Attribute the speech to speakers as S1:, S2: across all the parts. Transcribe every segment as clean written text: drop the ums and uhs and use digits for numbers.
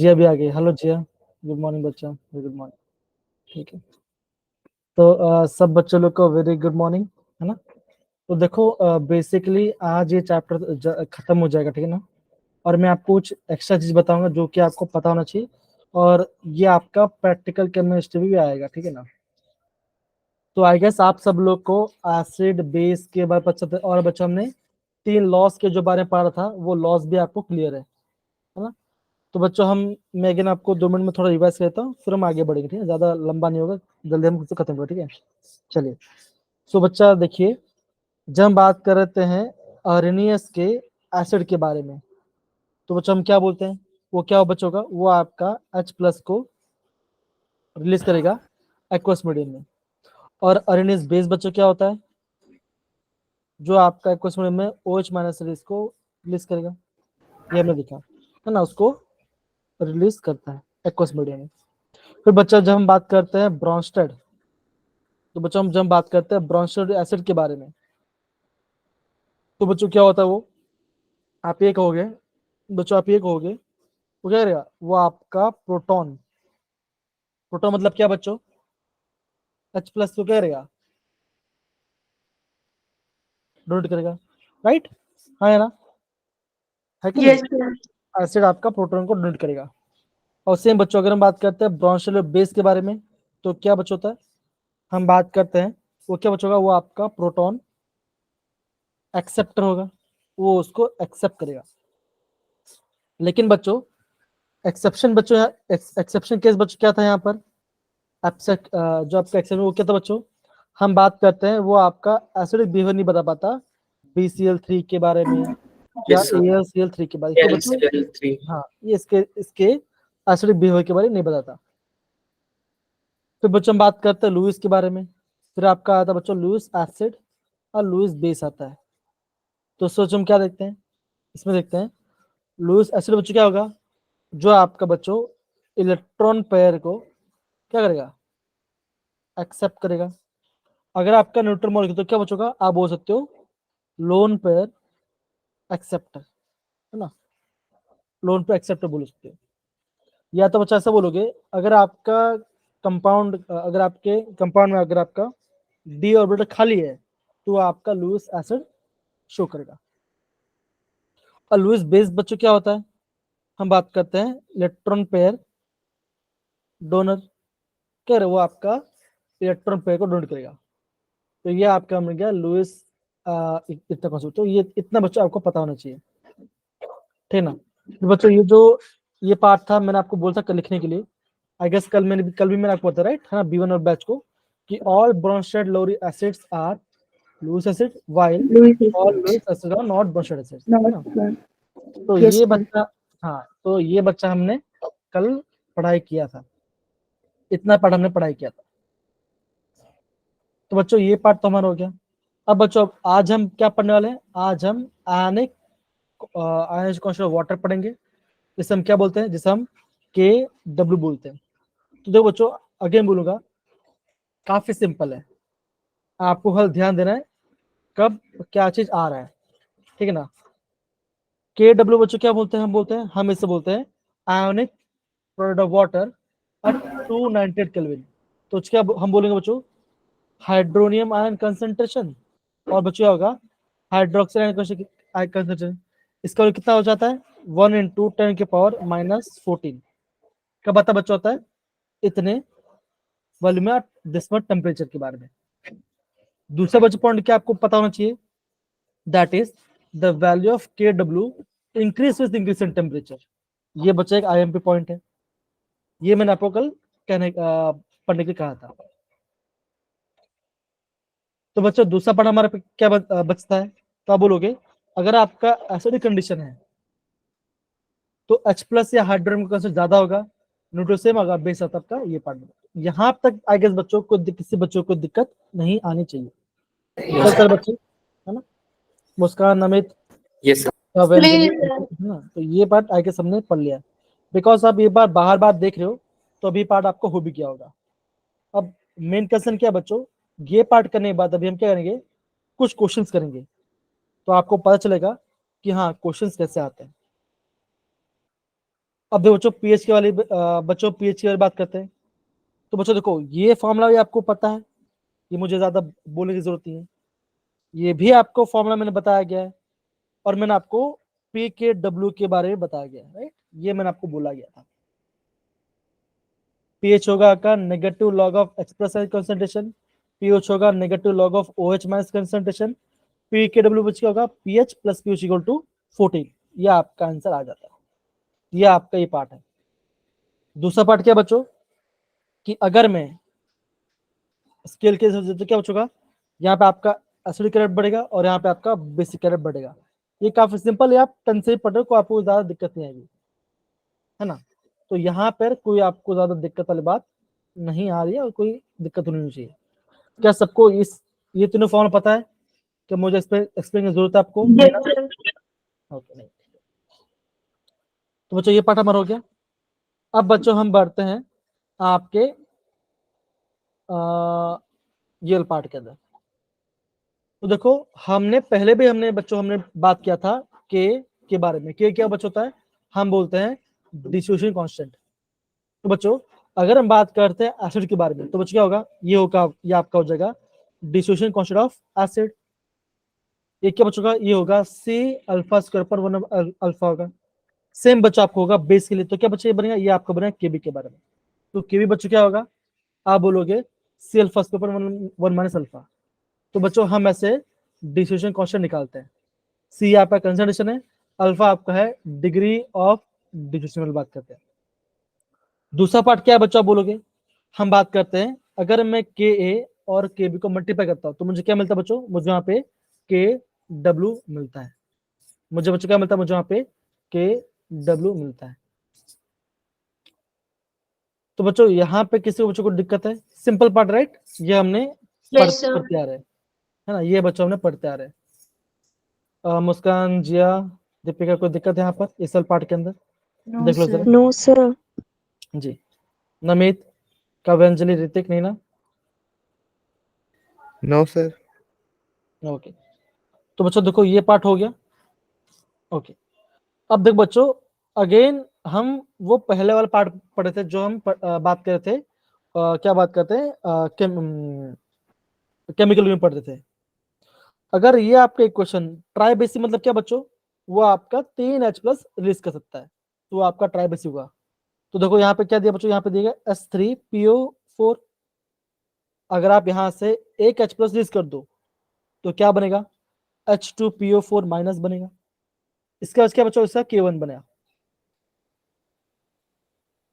S1: जिया भी आ गई। हेलो जिया, good morning बच्चा, गुड मॉर्निंग। ठीक है, तो सब बच्चों लोग को वेरी गुड मॉर्निंग, है ना। तो देखो बेसिकली आज ये चैप्टर खत्म हो जाएगा, ठीक है ना। और मैं आपको कुछ एक्स्ट्रा चीज बताऊंगा जो कि आपको पता होना चाहिए, और ये आपका प्रैक्टिकल केमिस्ट्री भी आएगा, ठीक है ना। तो आई गेस आप सब लोग को एसिड बेस के बारे में पता था, और बच्चों हमने 3 लॉस के जो बारे में पढ़ा था वो लॉस भी आपको क्लियर है ना। तो बच्चों मैं अगेन आपको 2 मिनट में थोड़ा रिवाइज करता हूँ, फिर हम आगे बढ़ेंगे, ठीक है। ज्यादा लंबा नहीं होगा, जल्दी हम इसको खत्म करें, ठीक है। चलिए, सो बच्चा देखिए, जब हम बात करते हैं अरेनियस के एसिड के बारे में, तो बच्चों हम क्या बोलते हैं, वो क्या हो बच्चों का, वो आपका H+ को रिलीज करेगा एक्वस मीडियम में। और अरेनियस बेस बच्चों क्या होता है, जो आपका एक्वस मीडियम में OH- सीरीज को रिलीज करेगा, ये हमने देखा है ना, उसको रिलीज करता है एक्वस मीडियम में। फिर बच्चा जब हम बात करते हैं ब्रॉन्स्टेड, तो बच्चों हम जब बात करते हैं ब्रॉन्स्टेड एसिड के बारे में, तो बच्चों क्या होता है वो, आप ये कहोगे बच्चों, आप ये कहोगे वो क्या रहेगा, वो आपका प्रोटॉन, प्रोटॉन मतलब क्या बच्चों, H+ को क्या रहेगा, डोनेट करेगा, राइट, हाँ है ना, है कि
S2: यस
S1: नहीं। एसिड आपका प्रोटॉन को डोनेट करेगा। और सेम बच्चों अगर हम बात करते हैं ब्रॉन्स्टेड बेस के बारे में, तो क्या बच्चों होता है, हम बात करते हैं वो क्या बच्चों का, वो आपका प्रोटॉन एक्सेप्टर होगा, वो उसको एक्सेप्ट करेगा। लेकिन बच्चों एक्सेप्शन, बच्चों एक्सेप्शन केस बच्चों क्या था यहाँ पर, जो आपका एक्सेप्शन वो क्या था बच्चों, हम बात करते हैं वो आपका एसिडिक बिहेवियर नहीं बता पाता BCl3 के बारे में या
S2: यस सर
S1: AlCl3 के बारे में, तो बच्चों
S2: LCl3
S1: हाँ ये इसके एसिडिक बिहेवियर के बारे में नहीं बताता। फिर बच्चों हम बात करते हैं लुईस के बारे में, फिर आपका आता है बच्चों लुईस एसिड और लुईस बेस आता है। तो सोचो हम क्या देखते हैं, इसमें देखते हैं लुईस एसिड बच्चों क्या होगा, जो आपका बच्चों इलेक्ट्रॉन पेयर को क्या करेगा, एक्सेप्ट करेगा। अगर आपका न्यूट्रल मॉलिक्यूल तो क्या बचोगा, आप बोल सकते हो लोन पेयर एक्सेप्टर, है ना, लोन पेयर एक्सेप्टर बोल सकते हो। या तो बच्चा ऐसा बोलोगे, अगर आपका कंपाउंड, अगर आपके कंपाउंड में अगर आपका डी ऑर्बिटल खाली है, तो आपका लुईस एसिड शो करेगा। और लुईस बेस बच्चों क्या होता है, हम बात करते हैं इलेक्ट्रॉन पेयर डोनर, क्या है वो आपका इलेक्ट्रॉन पेयर को डोनेट करेगा। तो ये आपका मिल गया लुईस इतना कॉन्सेप्ट, तो ये इतना बच्चों आपको पता होना चाहिए, ठीक ना। तो बच्चों ये जो ये पार्ट था मैंने आपको बोला था कल लिखने के लिए, आई गेस कल भी मैंने आपको बताया, राइट है ना, B1 और बैच को, कि all Bronsted Lowry acids are Lewis acid while all Lewis acid are not Bronsted acids, है ना। तो
S2: यस
S1: ये
S2: सर
S1: बच्चा, हाँ तो ये बच्चा हमने कल पढ़ाई किया था, इतना पार्ट हमने पढ़ाई किया था। तो बच्चों ये पार्ट तो हमारा हो गया। अब बच्चों आज हम क्या पढ़ने वाले हैं, आज हम आयनिक कॉन्सेंट्रेशन ऑफ वाटर पढ़ेंगे, जिसे हम क्या बोलते हैं, जिसे हम KW बोलते हैं। तो देखो बच्चों अगेन बोलूंगा, काफी सिंपल है, आपको हल ध्यान देना है कब क्या चीज आ रहा है, ठीक है ना। KW बच्चों क्या बोलते हैं, हम इसे बोलते हैं ionic product of water at 298 kelvin. तो क्या हम बोलेंगे बच्चों, हाइड्रोनियम आयन कंसंट्रेशन, और बच्चों क्या होगा, हाइड्रोक्साइड आयन कंसंट्रेशन, इसका वैल्यू कितना हो जाता है 1 × 10⁻⁻14 का बता बच्चों होता है इतने वॉल्यूम में डेसिमल टेम्परेचर के बारे में। दूसरा बच्चों पॉइंट क्या आपको पता होना चाहिए, that is the value of KW increase with increase in temperature. ये बच्चा एक IMP पॉइंट है, ये मैंने आपको कल पढ़ने के लिए कहा था। तो बच्चों दूसरा पार्ट हमारा क्या बचता है, तो आप बोलोगे अगर आपका एसिडिक कंडीशन है तो H+ या हाइड्रोजन का ज्यादा होगा, न्यूट्रल सेम होगा, बेस आता आपका ये पार्ट। यहाँ तक आई गेस बच्चों को किसी बच्चों को दिक्कत नहीं आनी चाहिए,
S2: यस
S1: सर बच्चे, है ना, मुस्कान अमित
S2: यस सर
S1: है ना। तो ये पार्ट आई गेस हमने पढ़ लिया, बिकॉज आप ये बार बाहर बार देख रहे हो, तो अभी पार्ट आपको हो भी गया होगा। अब मेन क्वेश्चन क्या बच्चों, ये पार्ट करने के बाद अभी हम क्या करेंगे, कुछ क्वेश्चंस करेंगे, तो आपको पता चलेगा कि हाँ क्वेश्चंस कैसे आते हैं। अब देखो बच्चों पीएच की वाली बच्चों पीएच की वाली बात करते हैं। तो बच्चों देखो ये फॉर्मूला भी आपको पता है, ये मुझे ज्यादा बोलने की जरूरत नहीं है, ये भी आपको फॉर्मूला मैंने बताया गया है, और मैंने आपको पी के डब्ल्यू के बारे में बताया गया है, राइट, ये मैंने आपको बोला गया था। पीएच होगा का negative log of express concentration, pH होगा negative log of OH minus concentration, P K W बच होगा pH plus pH equal to 14। ये आपका आंसर आ जाता है, ये आपका ये पार्ट है। दूसरा पार्ट क्या बच्चों कि अगर मैं स्केल के हिसाब से तो क्या बचेगा, यहाँ पे आपका एसिडिक कैरेट बढ़ेगा और यहाँ पे आपका बेसिक कैरेट बढ़ेगा। ये काफी सिंपल है, आप टन से ही पढ़ रहे हो, को आपको ज्यादा दिक्कत नहीं आएगी, है ना। तो यहाँ पर कोई आपको ज्यादा दिक्कत वाली बात नहीं आ रही है और कोई दिक्कत नहीं चाहिए। क्या सबको इस ये तीनों फॉर्मूला पता है कि मुझे इस पे एक्सप्लेन की जरूरत है आपको? ओके नहीं। तो बच्चों ये पार्ट हमारा हो गया। अब बच्चों हम बढ़ते हैं आपके ये पार्ट के अंदर। तो देखो हमने पहले भी हमने बात किया था के बारे में। के क्या बच्चों होता है, हम बोलते हैं डिस्ट्रीब्यूशन कांस्टेंट। तो बच्चों अगर हम बात करते हैं एसिड के बारे में तो बच्चों क्या होगा, ये होगा, ये आपका हो जाएगा डिस्ट्रीब्यूशन कांस्टेंट ऑफ एसिड। ये क्या बच्चों का, ये होगा सी अल्फा स्क्वायर पर 1 अल्फा होगा। सेम बच्चा आपको होगा बेस के लिए, तो क्या बच्चा ये बनेगा, ये आपका बनेगा केबी के बारे में। तो केबी बच्चों क्या होगा, आप बोलोगे सी अल्फा स्क्वायर पर 1 माइनस अल्फा। तो बच्चों हम ऐसे डिस्ट्रीब्यूशन कांस्टेंट निकालते हैं। सी आपका कंसंट्रेशन है, अल्फा आपका है डिग्री ऑफ डिस्ट्रीब्यूशन बात करते हैं। दूसरा पार्ट क्या है बच्चों आप बोलोगे, हम बात करते हैं अगर मैं के ए और के बी को मल्टीप्लाई करता हूं तो मुझे क्या मिलता है बच्चों, मुझे यहाँ पे के डब्ल्यू मिलता है। मुझे बच्चों क्या मिलता है, मुझे यहाँ पे के डब्ल्यू मिलता है। तो बच्चों यहाँ पे किसी बच्चों को दिक्कत है, सिंपल पार्ट राइट, ये हमने पढ़ते आ रहे हैं, है ना, ये बच्चों हमने पढ़ते आ रहे हैं। मुस्कान, जिया, दीपिका कोई दिक्कत है यहाँ पर इस पार्ट के अंदर? देख लो जरा।
S2: No sir.
S1: Ji Namit, Kavyanjali, Hrithik, Neena?
S3: No sir.
S1: Okay. तो बच्चों देखो ये पार्ट हो गया। ओके अब देख बच्चों अगेन हम वो पहले वाला पार्ट पढ़े थे जो हम बात कर रहे थे, क्या बात करते हैं, केमिकल में पढ़ते थे। अगर ये आपका इक्वेशन ट्राई बेसिक मतलब क्या बच्चों, वो आपका 3H+ रिलीज कर सकता है, तो वो आपका ट्राई बेसिक होगा। तो देखो यहाँ पे क्या दिया बच्चों, यहाँ पे दिया S3PO4। अगर आप यहाँ से एक H+ रिलीज कर दो तो क्या बनेगा, H2PO4 माइनस बनेगा। इसका क्या बच्चों, इसका K1 बनेगा।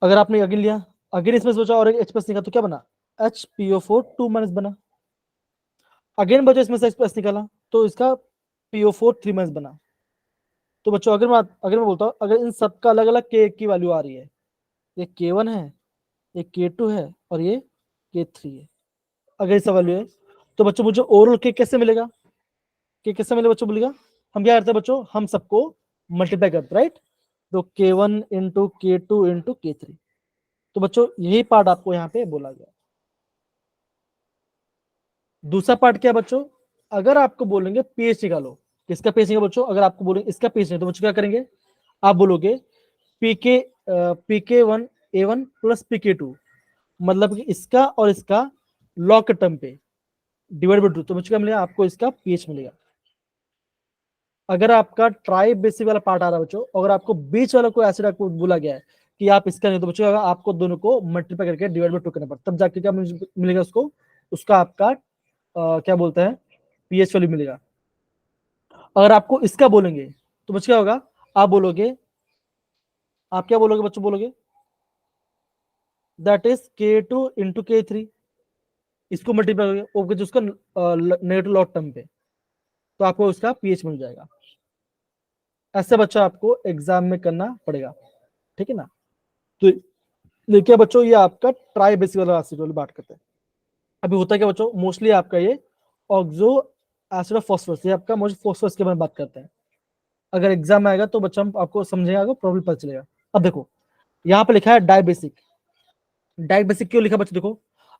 S1: अगर आपने अगेन लिया, अगेन इसमें सोचा और एक H+ निकाला तो क्या बना, HPO4 2 माइनस बना। अगेन बच्चों इसमें से H+ निकाला तो इसका PO4 3 माइनस बना। तो बच्चों अगर मैं बोलता हूँ अगर इन सबका अलग अलग के की वैल्यू आ रही है, ये K1 है, ये K2 है और ये K3 है, अगर इसका वैल्यू है तो बच्चों मुझे ओवरऑल के कैसे मिलेगा, के कैसे मिलेगा बच्चों बोलिएगा। हम क्या करते हैं बच्चों, हम सबको मल्टीप्लाई करते हैं राइट, तो K1 into K2 into K3। तो बच्चों यही पार्ट आपको यहाँ पे बोला गया। दूसरा पार्ट क्या बच्चों, अगर आपको बोलेंगे पीएच निकालो, किसका पीएच निकालो बच्चों, अगर आपको बोलेंगे इसका पीएच नहीं तो बच्चों क्या करेंगे, आप बोलोगे PK1 प्लस PK2, मतलब कि इसका और इसका लॉग के टर्म पे डिवाइड बाय 2, तो बच्चों क्या मिलेगा आपको, इसका पीएच मिलेगा। अगर आपका ट्राई बेसिक वाला पार्ट आ रहा है बच्चों, अगर आपको बीच वाला कोई एसिड आपको बोला गया है कि आप इसका नहीं तो बच्चों आपको दोनों को मल्टीप्लाई करके डिवाइड बाय 2 करना पड़ता, तब जाके क्या मिलेगा उसको, उसका आपका क्या बोलते हैं पीएच वैल्यू मिलेगा। अगर आपको इसका बोलेंगे तो बच्चों क्या होगा, आप बोलोगे, आप क्या बोलोगे बच्चों, बोलोगे that is K2 into K3, इसको मल्टीप्लाई करोगे जो उसका नेगेटिव लॉग टर्म पे, तो आपको उसका पीएच मिल जाएगा। ऐसे बच्चा आपको एग्जाम में करना पड़ेगा, ठीक है ना। तो देखिए बच्चों ये आपका ट्राई बेसिक वाला एसिड वाली बात करते हैं। अभी होता है क्या बच्चों, मोस्टली आपका ये ऑक्सो एसिड ऑफ फास्फोरस, ये आपका मोस्ट फास्फोरस के बारे में बात करते हैं। अगर एग्जाम में आएगा तो बच्चा हम आपको समझेगा, आपको प्रॉब्लम पता चलेगा। अब देखो यहाँ पे लिखा है डाइबेसिक, डाइबेसिक क्यों लिखा बच्चों, देखो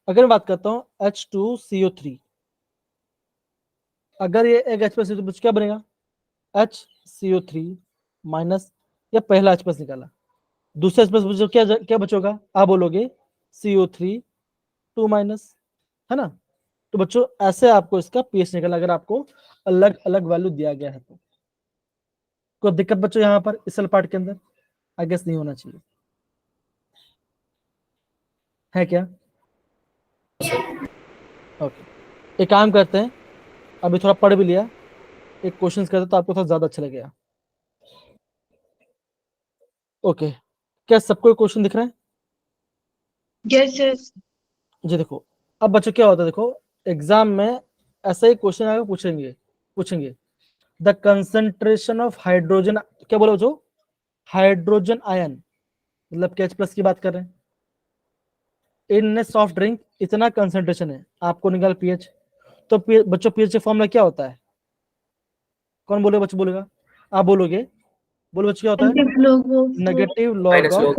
S1: अगर मैं बात करता हूँ H2CO3, अगर ये एक H+ तो बच्चों क्या बनेगा, HCO3 माइनस, या पहला H+ निकाला, दूसरे स्पेस बचो क्या बचोगा, आप बोलोगे CO3 2- है ना। तो बच्चों ऐसे आपको इसका पीएच निकला अगर आपको अलग अलग वैल्यू दिया गया है तो। कोई दिक्कत बच्चों यहाँ पर इस वाले पार्ट के अंदर आई गेस नहीं होना चाहिए, है क्या? ओके, एक काम करते हैं, अभी थोड़ा पढ़ भी लिया, एक क्वेश्चन करते तो आपको थोड़ा ज्यादा अच्छा लगेगा। ओके, क्या सबको क्वेश्चन दिख रहा है?
S2: Yes yes.
S1: जी देखो, अब बच्चों क्या होता है, देखो एग्जाम में ऐसा ही क्वेश्चन आगे पूछेंगे पूछेंगे द कंसंट्रेशन ऑफ हाइड्रोजन, क्या बोलो जो हाइड्रोजन आयन, मतलब KH+ की बात कर रहे हैं, इन सॉफ्ट ड्रिंक इतना कंसंट्रेशन है, आपको निकाल पीएच। तो बच्चों पीएच के फॉर्मूला क्या होता है? कौन बोलेगा, बच्चों बोलेगा, आप बोलोगे, बोलो बच्चों क्या होता है? Negative log of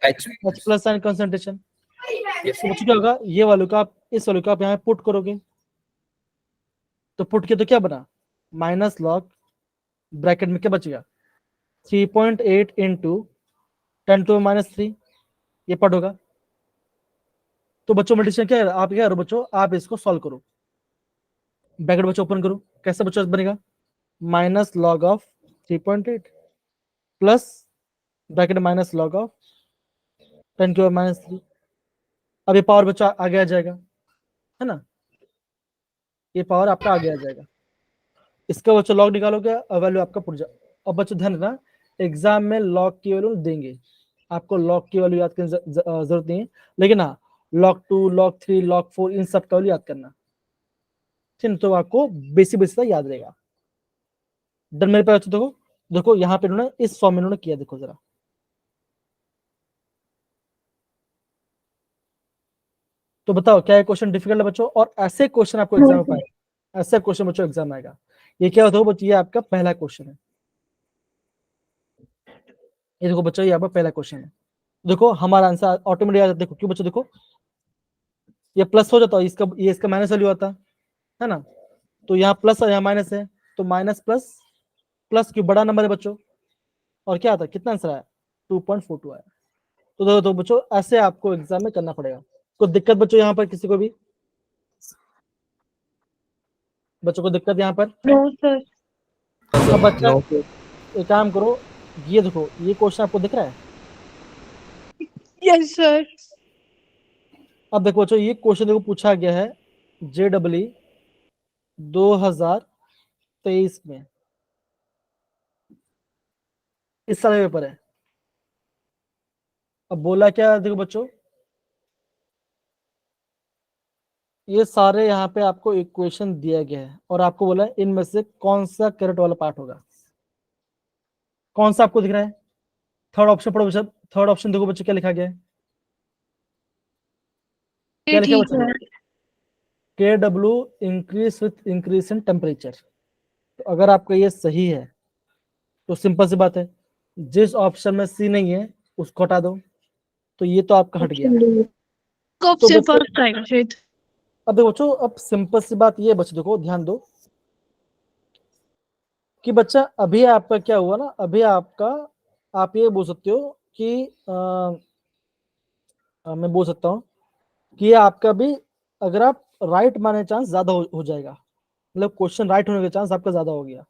S1: H+ and concentration. तो बच्चों क्या होगा, ये वालों का आप इस वालों का आप यहाँ पुट करोगे, तो पुट किया तो क्या बना, माइनस लॉग ब्रैकेट में क्या बचेगा 3.8 इंटू 10⁻³ ये पट होगा। तो बच्चों मल्टीप्लिकेशन क्या है, आप क्या करो बच्चों, आप इसको सॉल्व करो, ब्रैकेट बच्चों ओपन करो, कैसे बच्चों बनेगा, minus log of 3.8 plus bracket minus log of 10⁻³। अब ये पावर बच्चों आगे आ जाएगा, है ना, ये पावर आपका आगे आ जाएगा, इसका बच्चों लॉग निकालोगे और वैल्यू आपका पुट जा। अब बच्चों ध्यान रखना, एग्जाम में लॉग की वैल्यू देंगे, आपको लॉग की वैल्यू याद करने जरूरत नहीं है, लेकिन हाँ log 2 log 3 log 4 इन सब का वैल्यू याद करना, ठीक, तो आपको बेसिक बेसिक याद रहेगा। डन मेरे पास, देखो देखो यहाँ पे इन्होंने इस फॉर्म में इन्होंने किया, देखो जरा, तो बताओ क्या ये क्वेश्चन डिफिकल्ट है बच्चों? और ऐसे क्वेश्चन आपको एग्जाम में पाए, ऐसे क्वेश्चन बच्चों एग्जाम में आएगा। ये क्या होता है बच्चों, ये आपका पहला क्वेश्चन है, ये देखो बच्चों ये आपका पहला क्वेश्चन है, देखो हमारा आंसर ऑटोमेटिक आ जाता है, देखो क्यों बच्चों, देखो ये प्लस हो जाता है, इसका ये इसका माइनस वैल्यू आता है ना, तो यहाँ प्लस है यहाँ माइनस है, तो माइनस प्लस प्लस क्यों, बड़ा नंबर है बच्चों, और क्या आता है, कितना आंसर आया 2.42 आया। तो देखो तो बच्चों ऐसे आपको एग्जाम में करना पड़ेगा। कोई दिक्कत बच्चों यहाँ पर किसी को भी, बच्चों को दिक्कत यहाँ पर?
S2: No sir.
S1: अब बच्चा एक काम करो, ये देखो ये क्वेश्चन आपको दिख रहा है,
S2: यस सर।
S1: अब देखो बच्चों ये क्वेश्चन देखो पूछा गया है JEE 2023 में, इस साल पेपर है। अब बोला क्या, देखो बच्चों ये सारे यहाँ पे आपको इक्वेशन दिया गया है और आपको बोला है इनमें से कौन सा करेक्ट वाला पार्ट होगा, कौन सा आपको दिख रहा है? थर्ड ऑप्शन पढ़ो बच्चा, थर्ड ऑप्शन देखो बच्चों क्या लिखा गया है, क्या लिखा है
S2: ठीक
S1: बच्चों,
S2: है।
S1: KW increase with increase in temperature. तो अगर आपका ये सही है तो सिंपल सी बात है, जिस ऑप्शन में C नहीं है उसको हटा दो, तो ये तो आपका हट गया।
S2: कब
S1: तो
S2: से
S1: बच्चों
S2: फर्स्ट आएगा शायद।
S1: अब देखो बच्चों, अब सिंपल सी बात ये बच्चों देखो ध्यान दो कि बच्चा अभी आपका क्या हुआ ना, अभी आपका आप ये बोल सकते हो कि मैं बोल सकता हूँ कि ये आपका भी, अगर आप राइट माने चांस ज्यादा हो जाएगा, मतलब क्वेश्चन राइट होने का चांस आपका ज्यादा हो गया।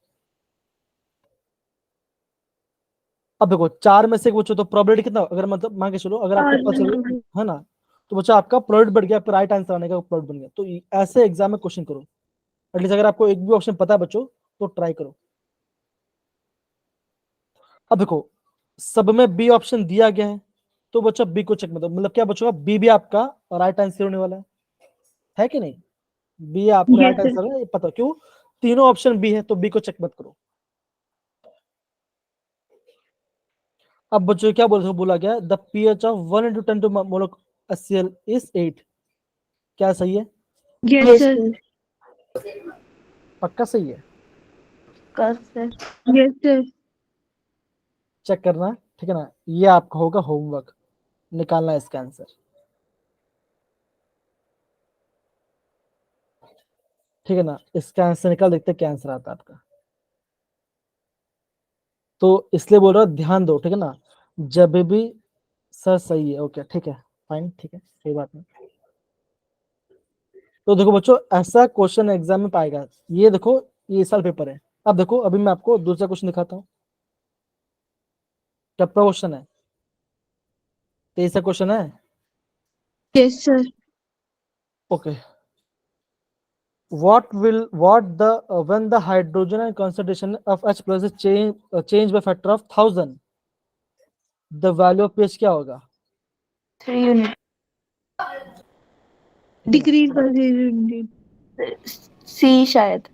S1: अब देखो 4 में से बच्चों तो प्रोबेबिलिटी कितना, अगर मतलब मान के चलो अगर आपको पता चलो, है ना, तो बच्चा आपका प्रोबेबिलिटी बढ़ गया, आपका राइट आंसर आने का प्रोबेबिलिटी बन गया। तो ऐसे एग्जाम में क्वेश्चन करो, एटलीस्ट अगर आपको एक भी ऑप्शन पता है बच्चों तो ट्राई करो। अब देखो सब में बी ऑप्शन दिया गया है, तो बच्चा बी को चेक मत, मतलब क्या बच्चों का बी भी आपका राइट आंसर होने वाला है कि नहीं, बी आपका राइट आंसर है, ये पता क्यों, तीनों ऑप्शन बी है, तो बी को चेक मत करो। अब बच्चों क्या बोला गया, the pH of 1 × 10 mole HCl is 8, क्या सही है?
S2: Yes sir.
S1: पक्का सही है,
S2: यस सर।
S1: चेक करना, ठीक है ना, ये आपका होगा होमवर्क, निकालना है इसका आंसर, ठीक है ना, इसका आंसर निकाल, देखते हैं क्या आंसर आता है आपका। तो इसलिए बोल रहा हूं ध्यान दो, ठीक है ना, जब भी सर सही है। ओके ठीक है, फाइन, ठीक है, कोई बात नहीं। तो देखो बच्चों, ऐसा क्वेश्चन एग्जाम में पाएगा। ये देखो, ये इस साल पेपर है। अब देखो, अभी मैं आपको दूसरा क्वेश्चन दिखाता हूँ। क्या क्वेश्चन है? 23 क्वेश्चन है।
S2: Yes, sir.
S1: Okay, what the when the hydrogen and concentration of H plus is change by factor of 1000, the value of pH क्या होगा?
S3: 3 unit.
S2: Decrease by 0 unit.
S3: C शायद.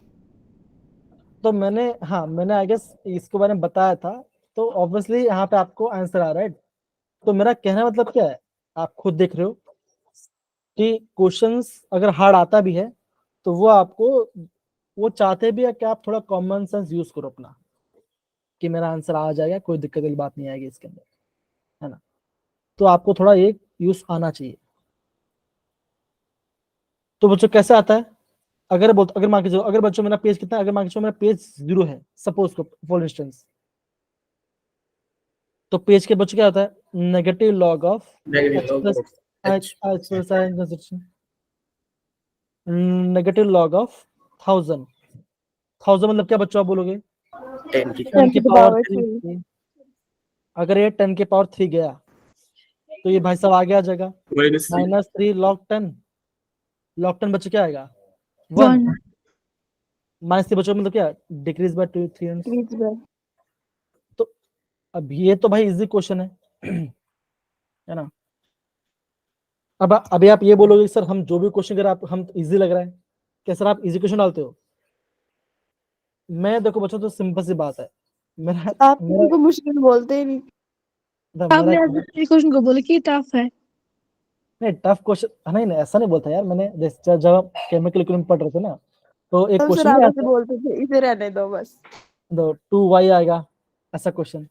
S1: तो मैंने आई गेस इसके बारे में बताया था। तो ऑब्वियसली यहाँ पे आपको आंसर आ रहा है। तो मेरा कहना मतलब क्या है, आप खुद देख रहे हो कि क्वेश्चंस अगर हार्ड आता भी है तो वो चाहते भी है कि आप थोड़ा कॉमन सेंस यूज करो अपना, कि मेरा आंसर आ जाएगा, कोई दिक्कत वाली बात नहीं आएगी इसके अंदर, है ना। तो आपको थोड़ा ये यूज आना चाहिए। तो बच्चों कैसे आता है? अगर मान के चलो, अगर बच्चों मेरा पेज कितना है, अगर मान के चलो मेरा पेज 0 है सपोज को, फॉर इंस्टेंस, तो पेज के बच्चों क्या होता है? Negative log of
S4: Negative
S1: H
S4: log
S1: plus
S4: of H.
S1: Negative log of 1000। 1000 मतलब क्या बच्चों आप बोलोगे?
S4: 10 की
S1: 10 की
S3: 10 to the
S1: पावर
S3: power
S1: 3।
S3: 3.
S1: अगर ये 10 की पावर 3 गया तो ये भाई साहब आगे आ जाएगा।
S4: -3.
S1: -3 लॉग 10, लॉग 10 बच्चों क्या आएगा? 1।
S2: 1.
S1: -3 बच्चों मतलब क्या? Decrease by 2 3।
S3: Decrease by.
S1: तो अब ये तो भाई इजी क्वेश्चन है है ना। अब अभी आप ये बोलोगे सर हम जो भी क्वेश्चन कर आप हम इजी लग रहा है क्या सर, आप इजी क्वेश्चन डालते हो? मैं देखो बच्चों, तो सिंपल सी बात है। मेरा
S3: आप किसी को मुश्किल बोलते ही नहीं.
S2: आपने आज दूसरे क्वेश्चन को बोला कि टफ है।
S1: नहीं, टफ क्वेश्चन नहीं नहीं, ऐसा नहीं बोलता यार मैंने। जब हम केमिकल इक्विवेलेंट पढ़ रहे थे ना, तो एक
S3: हम
S1: क्वेश्चन नहीं
S3: शराबत से
S1: आता,
S3: बोलते थे, इसे रहने दो बस.
S1: 2y आएगा, ऐसा क्वेश्चन।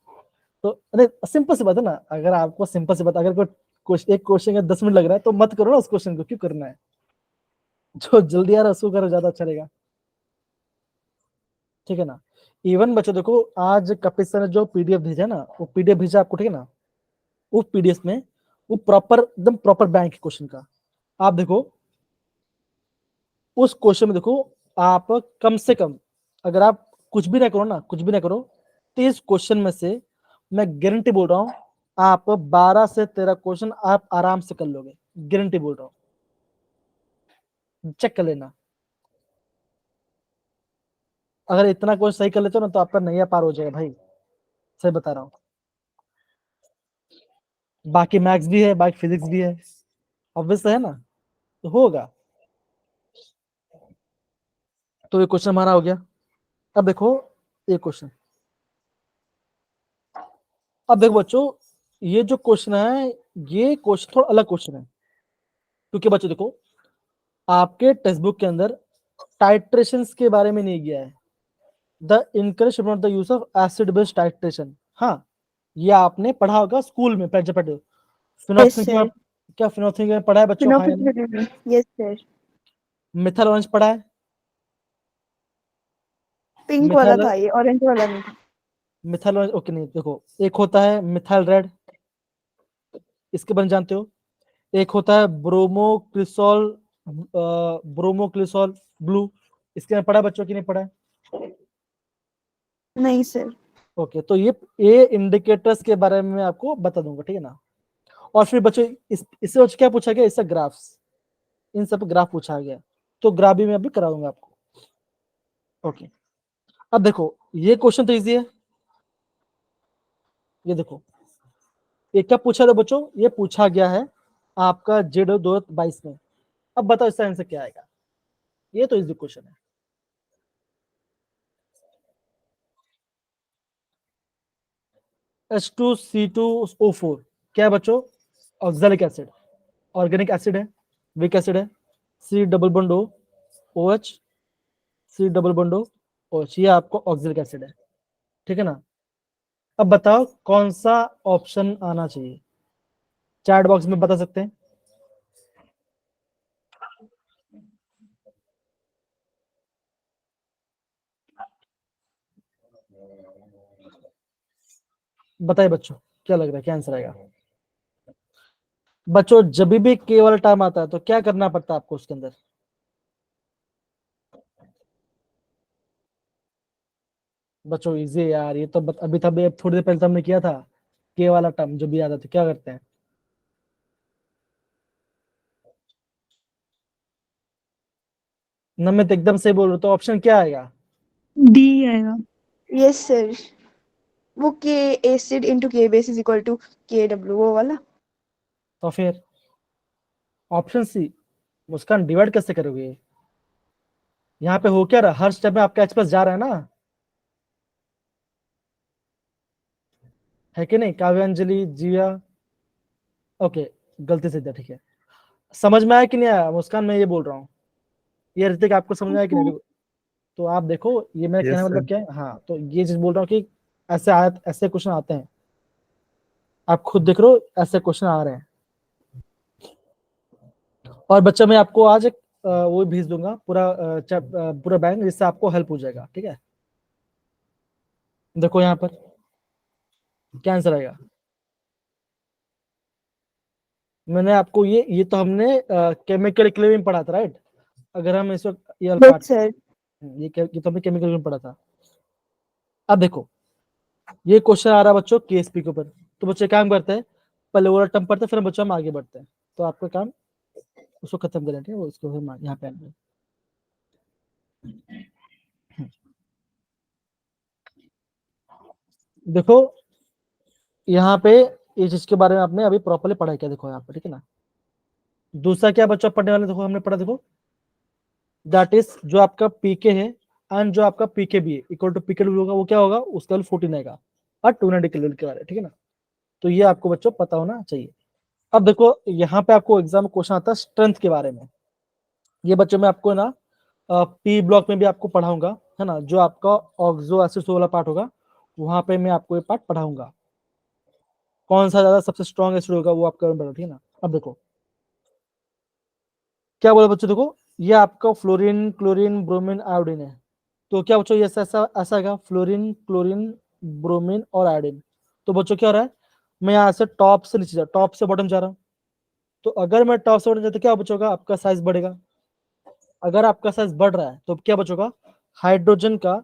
S1: तो अरे सिंपल सी बात है ना। अगर आपको सिंपल सी बात, अगर कोई एक क्वेश्चन का 10 मिनट लग रहा है तो मत करो ना उस क्वेश्चन को, क्यों करना है? जो जल्दी आ रहा है उसको करो, ज्यादा अच्छा रहेगा, ठीक है ना। इवन बच्चों देखो, आज कपिल सर ने जो पीडीएफ भेजा ना, वो पीडीएफ भेजा आपको, ठीक है ना। उस पीडीएफ में वो प्रॉपर एकदम प्रॉपर बैंक क्वेश्चन का, आप देखो उस क्वेश्चन में देखो, आप कम से कम, अगर आप कुछ भी ना करो ना, कुछ भी ना करो, तो इस क्वेश्चन में से मैं गारंटी बोल रहा हूं आप 12 से 13 क्वेश्चन आप आराम से कर लोगे, गारंटी बोल रहा हूं, चेक कर लेना। अगर इतना क्वेश्चन सही कर लेते हो ना, तो आपका नैया पार हो जाएगा भाई, सही बता रहा हूँ। बाकी मैथ्स भी है, बाकी फिजिक्स भी है, ऑब्वियस है ना, तो होगा। तो ये क्वेश्चन हमारा हो गया। अब देखो ये क्वेश्चन, अब देखो बच्चों, ये जो क्वेश्चन है, ये क्वेश्चन थोड़ा अलग क्वेश्चन है, क्योंकि बच्चों देखो, आपके टेक्स्ट बुक के अंदर टाइट्रेशन के बारे में नहीं गया है। The encourage not the use of acid based titration. हाँ, ये आपने पढ़ा होगा स्कूल में, पढ़े पढ़े
S3: Yes,
S1: फिनोक्सिन
S3: sir.
S1: क्या फिनोक्सिन में पढ़ा है बच्चों? हाँ या नहीं?
S3: Phenolphthalein. Yes, sir.
S1: Methyl orange पढ़ा है?
S3: पिंक वाला
S1: मिथाइल
S3: था ये, ऑरेंज वाला नहीं था.
S1: मिथाइल ऑरेंज, ओके नहीं, देखो एक होता है मिथाइल रेड, इसके बारे में जानते हो। एक होता है ब्रोमोक्रिसॉल ब्लू, इसके में पढ़ा है बच्चों की नहीं पढ़ा है?
S3: नहीं सर.
S1: ओके, तो ये इंडिकेटर्स के बारे में मैं आपको बता दूंगा, ठीक है ना। और फिर बच्चों इससे बच्चों क्या पूछा गया? इससे ग्राफ्स, इन सब ग्राफ पूछा गया, तो ग्राफ भी मैं अभी कराऊंगा आपको। ओके, अब देखो ये क्वेश्चन तो इजी है। ये देखो, ये क्या पूछा था बच्चों? ये पूछा गया है आपका जेडो 2022 में। अब बताओ इसका आंसर क्या आएगा? ये तो इजी क्वेश्चन है। H2C2O4 क्या है बच्चों? ऑक्सैलिक एसिड, ऑर्गेनिक एसिड है, वीक एसिड है। C double bond O, OH, C double bond O, OH, ये आपको ऑक्सैलिक एसिड है, ठीक है ना। अब बताओ कौन सा ऑप्शन आना चाहिए? चैट बॉक्स में बता सकते हैं। बताइए बच्चों। क्या लग रहा है क्या आंसर आएगा बच्चों? जब भी के वाला टर्म आता है तो क्या करना पड़ता है आपको उसके अंदर? बच्चों इजी है यार, ये तो अभी था, अभी थोड़ी देर पहले तो हमने किया था। के वाला टर्म जब भी आता है तो क्या करते हैं? नमित एकदम सही बोल रहे हो, तो ऑप्शन क्या आएगा?
S2: डी आएगा।
S3: यस सर, वो के एसिड इंटू के बेस इज इक्वल टू के डब्ल्यू, वो वाला।
S1: तो फिर ऑप्शन सी। मुस्कान डिवाइड कैसे करोगे? यहाँ पे हो क्या रहा, हर स्टेप में आपका H+ जा रहा है ना, है कि नहीं? काव्यांजलि, जिया, ओके, गलती से दिया, ठीक है। समझ में आया कि नहीं आया मुस्कान? मैं ये बोल रहा हूँ, ये ऋतिक आपको समझ में आया कि नहीं? तो आप देखो, ये मेरा कहने
S4: Yes,
S1: का
S4: sir.
S1: मतलब क्या है, हाँ, तो ये चीज बोल रहा हूँ कि ऐसे क्वेश्चन आते हैं, आप खुद देख रहे हो, ऐसे क्वेश्चन आ रहे हैं। और बच्चा मैं आपको आज एक वो भेज दूंगा पूरा बैंक, जिससे आपको हेल्प हो जाएगा, ठीक है? देखो यहाँ पर क्या आंसर आएगा। मैंने आपको ये तो हमने केमिकल इक्विलिब्रियम में पढ़ा था, राइट? अगर हम इस वक्त ये
S3: यस
S1: पार्ट,
S3: सर।
S1: ये तो हमने केमिकल में पढ़ा था। अब देखो, ये क्वेश्चन आ रहा है बच्चों केएसपी के ऊपर, तो बच्चे काम करते हैं, पहले ओरल टर्म पढ़ते हैं, फिर हम बच्चों हम आगे बढ़ते हैं। तो आपका काम उसको खत्म करें, ठीक है? उसको हम यहाँ पे आएंगे। देखो यहाँ पे इस चीज के बारे में आपने अभी प्रॉपर्ली पढ़ा है क्या? देखो यहाँ पे, ठीक है ना? दूसरा क्या बच्चों पढ़ने वाले, देखो हमने पढ़ा, देखो दैट इज जो आपका पीके है एंड जो आपका पीके भी है इक्वल टू पीके होगा, वो क्या होगा? उसका वैल्यू 14 आएगा, और 290 किलो के बारे, ठीक है ना? तो ये आपको बच्चों पता होना चाहिए। अब देखो यहाँ पे आपको एग्जाम क्वेश्चन आता है स्ट्रेंथ के बारे में। ये बच्चों में आपको ना पी ब्लॉक में भी आपको पढ़ाऊंगा, है ना? जो आपका ऑक्सो एसिड वाला पार्ट होगा, वहां पे मैं आपको ये पार्ट पढ़ाऊंगा, कौन सा ज्यादा सबसे स्ट्रॉन्ग एसिड होगा वो आपका बता, ठीक है ना? अब देखो क्या बोला बच्चों, देखो ये आपका फ्लोरीन, क्लोरीन, ब्रोमीन, आयोडीन है। तो क्या बच्चों ये ऐसा ऐसा आएगा, फ्लोरीन, क्लोरीन, ब्रोमीन और आयोडीन। तो बच्चों क्या हो रहा है, मैं यहाँ से टॉप से नीचे टॉप से बॉटम जा रहा हूँ। तो अगर मैं टॉप से बॉटम जाता तो क्या बचोगा? आपका साइज बढ़ेगा। अगर आपका साइज बढ़ रहा है तो क्या बचोगा? हाइड्रोजन का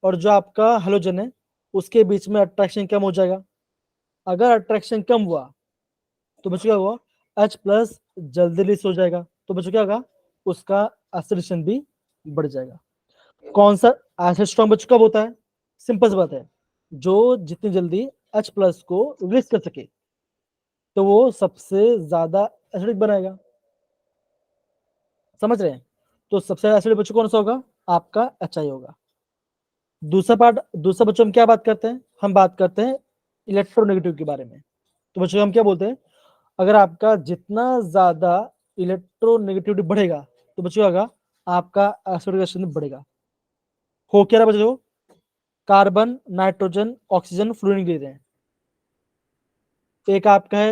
S1: और जो आपका हेलोजन है उसके बीच में अट्रैक्शन कम हो जाएगा। अगर अट्रैक्शन कम हुआ तो बच्चों क्या हुआ? H+ जल्दी रिलीज हो जाएगा, तो बच्चों क्या होगा? उसका एसिडेशन भी बढ़ जाएगा। कौन सा एसिड स्ट्रॉन्ग बच्चों कब होता है? सिंपल सी बात है, जो जितनी जल्दी H+ को रिलीज कर सके, तो वो सबसे ज्यादा एसिडिक बनाएगा। समझ रहे हैं? तो सबसे एसिडिक बच्चों कौन सा होगा? आपका HI होगा। दूसरा बच्चों हम क्या बात करते हैं? हम बात करते हैं इलेक्ट्रोनेगेटिव के बारे में। तो बच्चों हम क्या बोलते हैं? अगर आपका जितना ज्यादा इलेक्ट्रोनेगेटिविटी बढ़ेगा तो बच्चों क्या होगा? आपका एसिडिक एसिड बढ़ेगा। हो क्या रहा बच्चों? कार्बन, नाइट्रोजन, ऑक्सीजन, फ्लोरीन दे रहे हैं। एक आपका है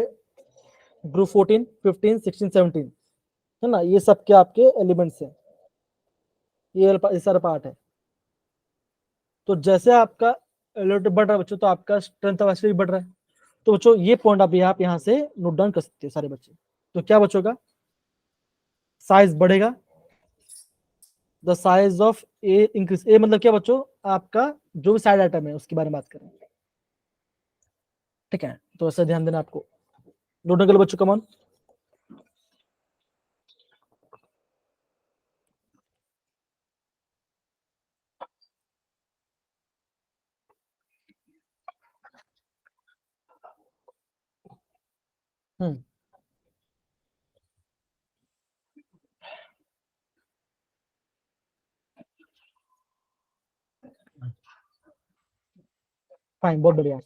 S1: ग्रुप 14, 15, 16, 17, है ना? ये सब के आपके एलिमेंट्स हैं, ये सारा पार्ट है। तो जैसे आपका एलिमेंट बढ़ रहा है बच्चों, तो आपका स्ट्रेंथ ऑफ एसिड भी बढ़ रहा है। तो बच्चों ये पॉइंट अभी आप यहाँ से नोट डाउन कर सकते हैं सारे बच्चे। तो क्या बच्चों साइज बढ़ेगा, the size of A increase. A मतलब क्या बच्चों? आपका जो भी साइड आइटम है उसके बारे में बात करें, ठीक है? तो ऐसा ध्यान देना आपको। नोट डाउन कर लो बच्चों, कम ऑन। फाइन, बहुत बढ़िया।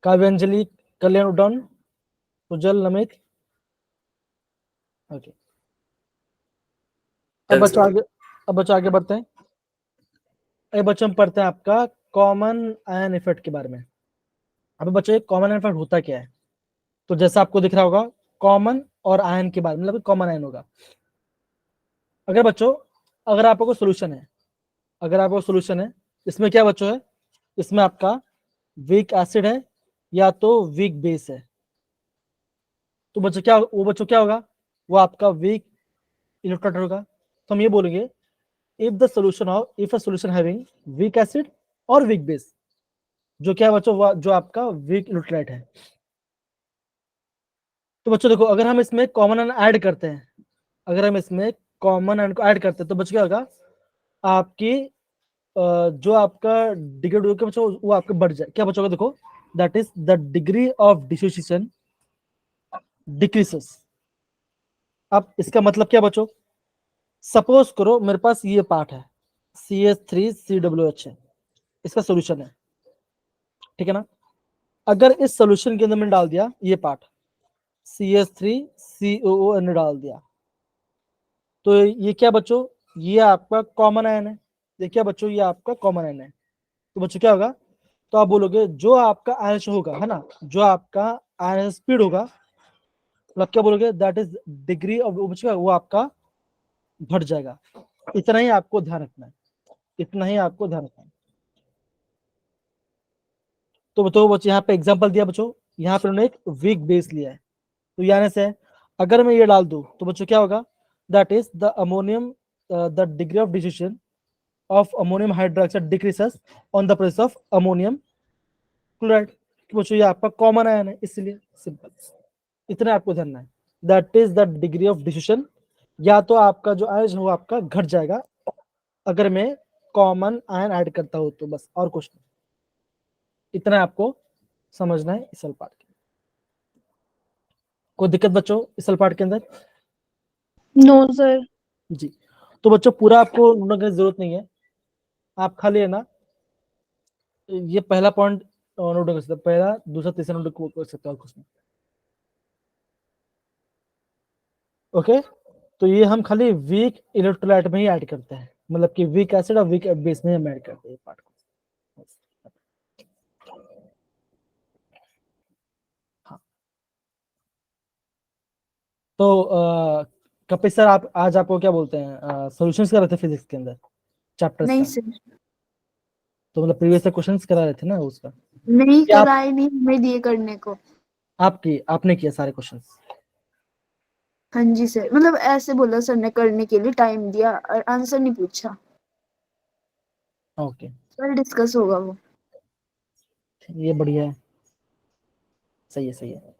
S1: काव्यांजलि, कल्याण, उडान, सुजल, नमित, ओके। अब
S4: Done,
S1: बच्चों
S4: sir.
S1: आगे अब बच्चों आगे बढ़ते हैं। अब बच्चों हम पढ़ते हैं आपका कॉमन आयन इफेक्ट के बारे में। अब बच्चों कॉमन आयन इफेक्ट होता क्या है? तो जैसा आपको दिख रहा होगा, कॉमन और आयन के बारे में, मतलब कॉमन आयन होगा। अगर बच्चों अगर आपको सोल्यूशन है, अगर आपको सोल्यूशन है, इसमें क्या बच्चों है? इसमें आपका वीक एसिड है या तो वीक बेस है। तो बच्चों क्या होगा, वो आपका वीक इलेक्ट्रोलाइट होगा। तो हम ये बोलेंगे if a solution having weak acid और वीक बेस, जो क्या है बच्चों, जो आपका वीक इलेक्ट्रोलाइट है। तो बच्चों देखो, अगर हम इसमें कॉमन आयन ऐड करते हैं, अगर हम इसमें कॉमन आयन को ऐड करते हैं तो बच्चों क्या होगा, आपकी जो आपका डिग्री होगा बच्चों वो आपका बढ़ जाए। क्या बच्चों का देखो, that is the degree of dissociation decreases. अब इसका मतलब क्या बच्चों, सपोज करो मेरे पास ये पार्ट है CH3COOH है, इसका सोल्यूशन है, ठीक है ना। अगर इस सोल्यूशन के अंदर मैंने डाल दिया ये पार्ट CH3COON डाल दिया, तो ये क्या बच्चों, ये आपका कॉमन आयन है। ये क्या बच्चों, ये आपका कॉमन आयन है। तो बच्चों क्या होगा, तो आप बोलोगे जो आपका आयन होगा, है ना, जो आपका आयन स्पीड होगा, मतलब क्या बोलोगे, दैट इज डिग्री ऑफ, वो आपका बढ़ जाएगा। इतना ही आपको ध्यान रखना है, इतना ही आपको ध्यान रखना है। तो बच्चों यहाँ पे एग्जांपल दिया बच्चों, यहाँ पे उन्होंने एक वीक बेस लिया है, तो यानी से अगर मैं ये डाल दूं तो बच्चों क्या होगा, that is the ammonium, the degree of dissociation of ammonium hydroxide decreases on the presence of ammonium chloride. तो बच्चों ये आपका कॉमन आयन है, इसलिए सिंपल, इतना आपको ध्यान है। That is the degree of dissociation, या तो आपका जो आयन है वो आपका घट जाएगा अगर मैं कॉमन आयन ऐड करता हूं तो, बस और कुछ नहीं। इतना आपको समझना है इस पार्ट के। कोई दिक्कत बच्चों इस पार्ट के अंदर?
S2: No sir.
S1: जी, तो बच्चों पूरा आपको नोट करने की जरूरत नहीं है, आप खाली है ना ये पहला पॉइंट नोट कर सकते, पहला दूसरा तीसरा नोट कर सकते हो, और कुछ नहीं। ओके, तो ये हम खाली वीक इलेक्ट्रोलाइट में ही ऐड करते हैं, मतलब कि वीक एसिड और वीक बेस में हम ऐड करते हैं पार्ट को। हाँ, तो कपिल सर, आप आज आपको क्या बोलते हैं, सॉल्यूशंस कर रहे थे फिजिक्स के अंदर चैप्टर्स
S3: नहीं
S1: का?
S3: सर,
S1: तो मतलब प्रीवियस क्वेश्चंस करा रहे थे ना उसका?
S3: नहीं
S1: क्या आप,
S3: कराए, नहीं हमें दिए करने को।
S1: आपने किया सारे क्वेश्चंस?
S3: हाँ जी सर, मतलब ऐसे बोला सर ने करने के लिए, टाइम दिया और आंसर नहीं पूछा।
S1: ओके,
S3: कल डिस्कस होगा वो।
S1: ये बढ़िया है, सही है, सही है।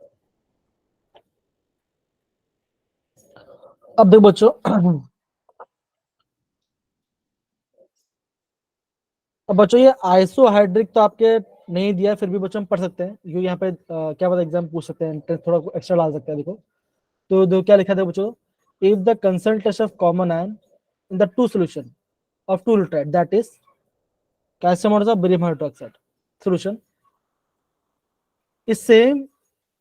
S1: अब देखो बच्चों अब बच्चों ये आइसोहाइड्रिक तो आपके नहीं दिया, फिर भी बच्चों हम पढ़ सकते हैं, क्योंकि यहाँ पे क्या पता एग्जाम पूछ सकते हैं, थोड़ा एक्स्ट्रा डाल सकते हैं। देखो, तो क्या लिखा था बच्चों, if the concentration of common ion in the two solution of two न्यूट्राइट, दैट इज कैल्शियम और barium hydroxide solution is same,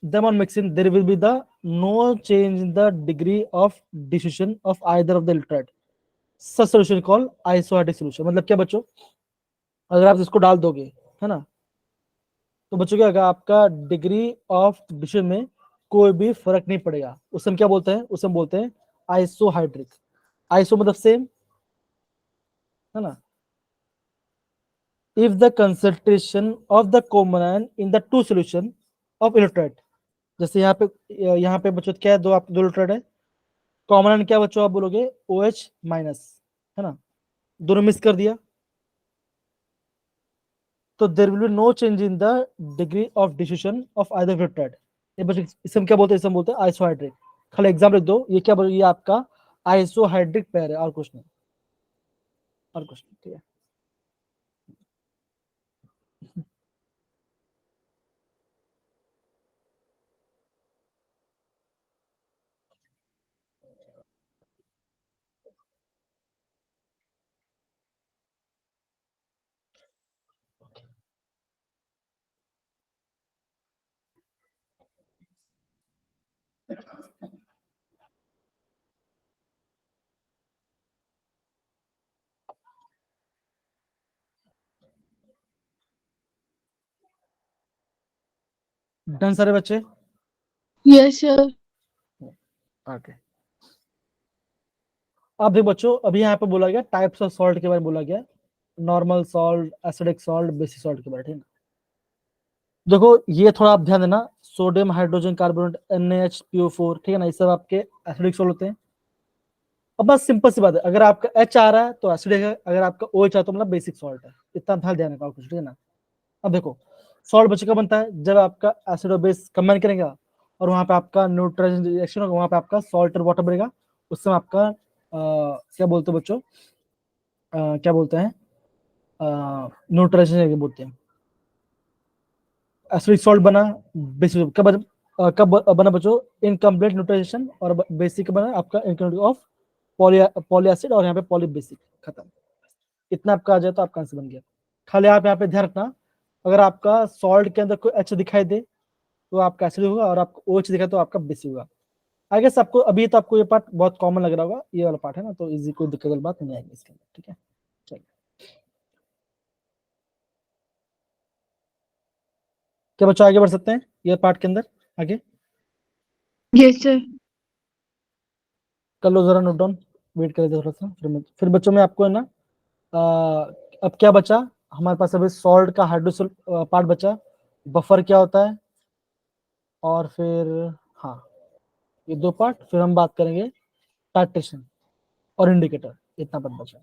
S1: them on mixing, there will be the no change in the degree of dissolution of either of the electrolyte, such solution called isohydric solution। मतलब क्या बच्चों, अगर आप इसको डाल दोगे, है ना, तो बच्चों क्या होगा, आपका डिग्री ऑफ डिसोसिएशन में कोई भी फर्क नहीं पड़ेगा। उसे हम क्या बोलते हैं, उसे हम बोलते हैं आइसोहाइड्रिक। आइसो मतलब सेम, है ना। If the concentration of the common ion in the to solution of electrolyte, जैसे यहाँ पे बच्चों क्या है, दो इलेक्ट्रोलाइट है, कॉमन आयन क्या बच्चों आप बोलोगे OH माइनस, है ना, दोनों मिक्स कर दिया, तो there will be no change in the degree of dissociation of either electrolyte. ये बच्चों इसे हम क्या बोलते हैं, इसे हम बोलते हैं आइसोहाइड्रिक। खाली एग्जाम लिख दो, ये क्या बोलो, ये आपका आइसोहाइड्रिक पेयर है, और कुछ नहीं, और कुछ नहीं, ठीक है। डन सारे बच्चे?
S2: Yes sir.
S1: ओके, अब देखो बच्चों, अभी यहाँ पे बोला गया टाइप्स ऑफ सॉल्ट के बारे में बोला गया, normal salt, acidic salt, basic salt के बारे में, ठीक है। देखो ये थोड़ा आप ध्यान देना, सोडियम हाइड्रोजन कार्बोनेट NaHPO4, ठीक है ना, ये सब आपके एसिडिक सॉल्ट होते हैं। अब बस सिंपल सी बात है, अगर आपका H आ रहा है तो एसिडिक है, अगर आपका OH आ तो मतलब बेसिक सॉल्ट है। इतना ध्यान रखा कुछ, ठीक है ना। अब देखो सॉल्ट बच्चे का बनता है जब आपका एसिड और बेस कंबाइन करेगा और वहां पे आपका न्यूट्रलाइजेशन रिएक्शन होगा, वहां पे आपका सॉल्ट और वाटर बनेगा, उस समय आपका क्या बोलते हैं बच्चों, क्या बोलते हैं, न्यूट्रलाइजेशन बोलते हैं। एसिडिक सॉल्ट बना, बेसिक कब बना बच्चों, इनकम्प्लीट न्यूट्रलाइजेशन, और बेसिक बना आपका इनकम्प्लीट ऑफ पॉली एसिड, और यहाँ पे पॉली बेसिक, खत्म। इतना आपका आ जाए तो आपका आंसर बन गया। खाली आप यहाँ पे ध्यान रखना, अगर आपका सॉल्ट के अंदर कोई H दिखाई दे तो आपका एसिड होगा, और आपको OH दिखाई तो आपका बेसिक होगा। आई गेस आपको अभी तो आपको ये पार्ट बहुत कॉमन लग रहा होगा, ये वाला पार्ट है ना, तो इजी, कोई दिक्कत वाली बात नहीं आएगी इसके अंदर, ठीक है। चलिए, क्या बच्चों आगे बढ़ सकते हैं ये पार्ट के अंदर आगे?
S2: Yes sir.
S1: कर लो जरा नोट डाउन, वेट करें थोड़ा सा, फिर बच्चों में आपको है ना, अब क्या बचा हमारे पास, अभी सॉल्ट का हाइड्रोसल पार्ट बचा, बफर क्या होता है, और फिर हाँ ये दो पार्ट, फिर हम बात करेंगे टाइट्रेशन और इंडिकेटर, इतना पद बचा।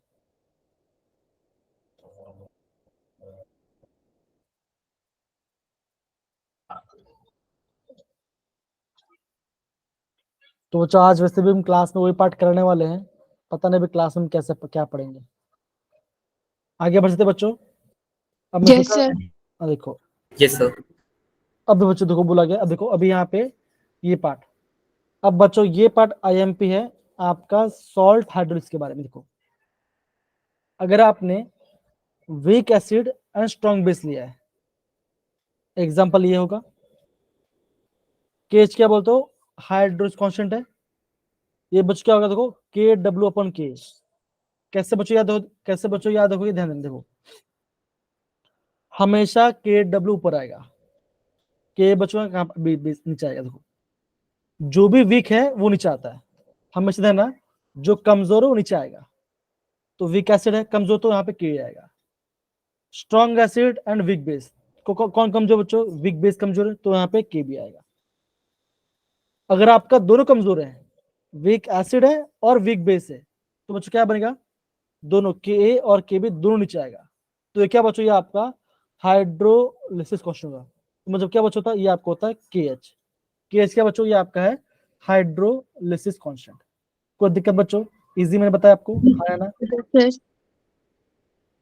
S1: तो बच्चों आज वैसे भी हम क्लास में वही पार्ट करने वाले हैं, पता नहीं अभी क्लास में कैसे क्या पढ़ेंगे। आगे बढ़ सकते हैं बच्चों? अब मैं
S2: यस
S1: सोचा,
S2: सर।
S1: देखो
S4: Yes, sir.
S1: अब बच्चों देखो बोला गया, अब देखो अभी यहाँ पे ये पार्ट, अब बच्चों ये पार्ट IMP है आपका सॉल्ट हाइड्रोलिस के बारे में। देखो अगर आपने weak acid and strong base लिया है, एग्जांपल ये होगा, केच क्या बोलते हो, हाइड्रोस कांस्टेंट है, ये बच्चों क्या होगा, देखो KW/K। कैसे बच्चों याद हो, कैसे बच्चों याद रखोगे, ध्यान देना, देखो हमेशा KW ऊपर आएगा, के बच्चों का कहाँ नीचे आएगा। देखो जो भी वीक है वो नीचे आता है, हमेशा ध्यान, जो कमजोर है वो नीचे आएगा। तो वीक एसिड है कमजोर, तो यहाँ पे के आएगा। Strong acid and weak base, कौन कमजोर बच्चों, वीक बेस कमजोर है, तो यहाँ पे के भी आएगा। अगर आपका दोनों कमजोर है, वीक एसिड है और वीक बेस है, तो बच्चों क्या बनेगा, दोनों के और के भी दोनों नीचे आएगा। तो ये क्या बच्चों, ये आपका हाइड्रोलिसिस क्वेश्चन होगा। तो मतलब क्या बच्चों होता है, ये आपको होता है KH। KH क्या बच्चों, ये आपका है हाइड्रोलिसिस कांस्टेंट। कोई दिक्कत बच्चों, इजी मैंने बताया आपको, आया ना।
S2: सर।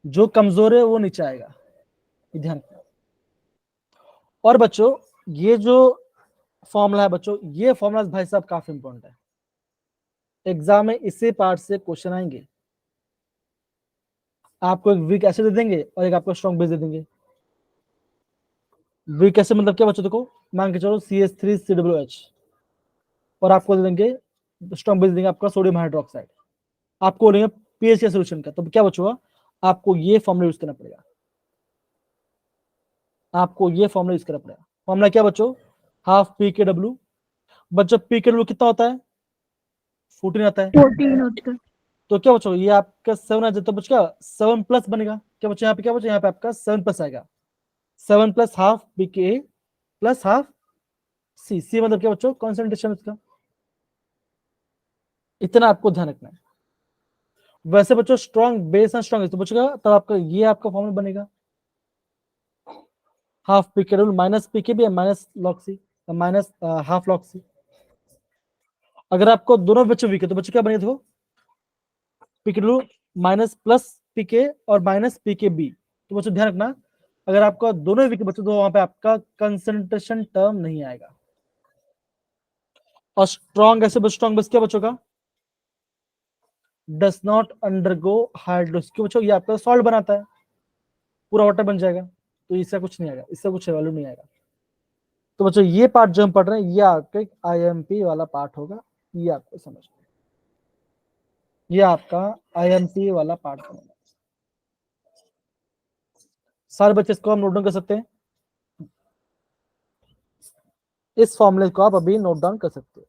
S1: जो कमजोर है वो नीचे आएगा, ये ध्यान रखना। और बच्चों ये जो फॉर्मूला है बच्चों, ये फॉर्मूला भाई साहब काफी इंपॉर्टेंट है, एग्जाम में इसी पार्ट से क्वेश्चन आएंगे। आपको एक वीक एसिड दे देंगे और एक आपको स्ट्रॉन्ग बेस दे देंगे। वीक एसिड मतलब क्या बच्चों, देखो मान के चलो CH3COOH, और आपको दे देंगे स्ट्रॉन्ग बेस देंगे आपका सोडियम हाइड्रोक्साइड, आपको बोलेंगे पीएच के सोल्यूशन का, तो क्या बच्चों आपको ये फॉर्मूला यूज करना पड़ेगा, आपको ये फॉर्मूला यूज करना पड़ेगा। फॉर्मूला क्या बच्चों, हाफ PKW। बच्चों PKW कितना होता है, 14 आता है।
S2: 14 होता है।
S1: तो क्या बच्चों ये आपका 7 आ जाए, तो बच्चों क्या 7 प्लस बनेगा, क्या बच्चों यहाँ पे, क्या बच्चों यहाँ पे आपका 7 प्लस आएगा, 7 plus half PK plus half C मतलब क्या बच्चों, कॉन्सेंट्रेशन उसका। इतना आपको ध्यान रखना है। वैसे बच्चों स्ट्रॉन्ग बेस एंड स्ट्रॉन्ग, तो बच्चों तब आपका ये आपका फॉर्मूला बनेगा, half PKW minus PKB minus log C, minus half log C। अगर आपको दोनों बच्चे वीक है तो बच्चों क्या बनेगा, देखो PKW माइनस प्लस PK और माइनस PKB। तो बच्चों ध्यान रखना, अगर आपका दोनों वीक बच्चों तो वहां पे आपका कंसंट्रेशन टर्म नहीं आएगा। और स्ट्रॉन्ग ऐसे स्ट्रॉन्ग बस क्या बच्चों का, डस नॉट अंडरगो हाइड्रोलिसिस, क्यों बच्चों ये आपका सॉल्ट बनाता है, पूरा वाटर बन जाएगा, तो इससे कुछ नहीं आएगा, इससे कुछ वैल्यू नहीं आएगा। तो बच्चों ये पार्ट जो हम पढ़ रहे हैं ये आपका IMP वाला पार्ट होगा, ये आपको समझ में, ये आपका IMP वाला पार्ट होगा। सारे बच्चे इसको हम नोट डाउन कर सकते हैं, इस फॉर्मूले को आप अभी नोट डाउन कर सकते हो।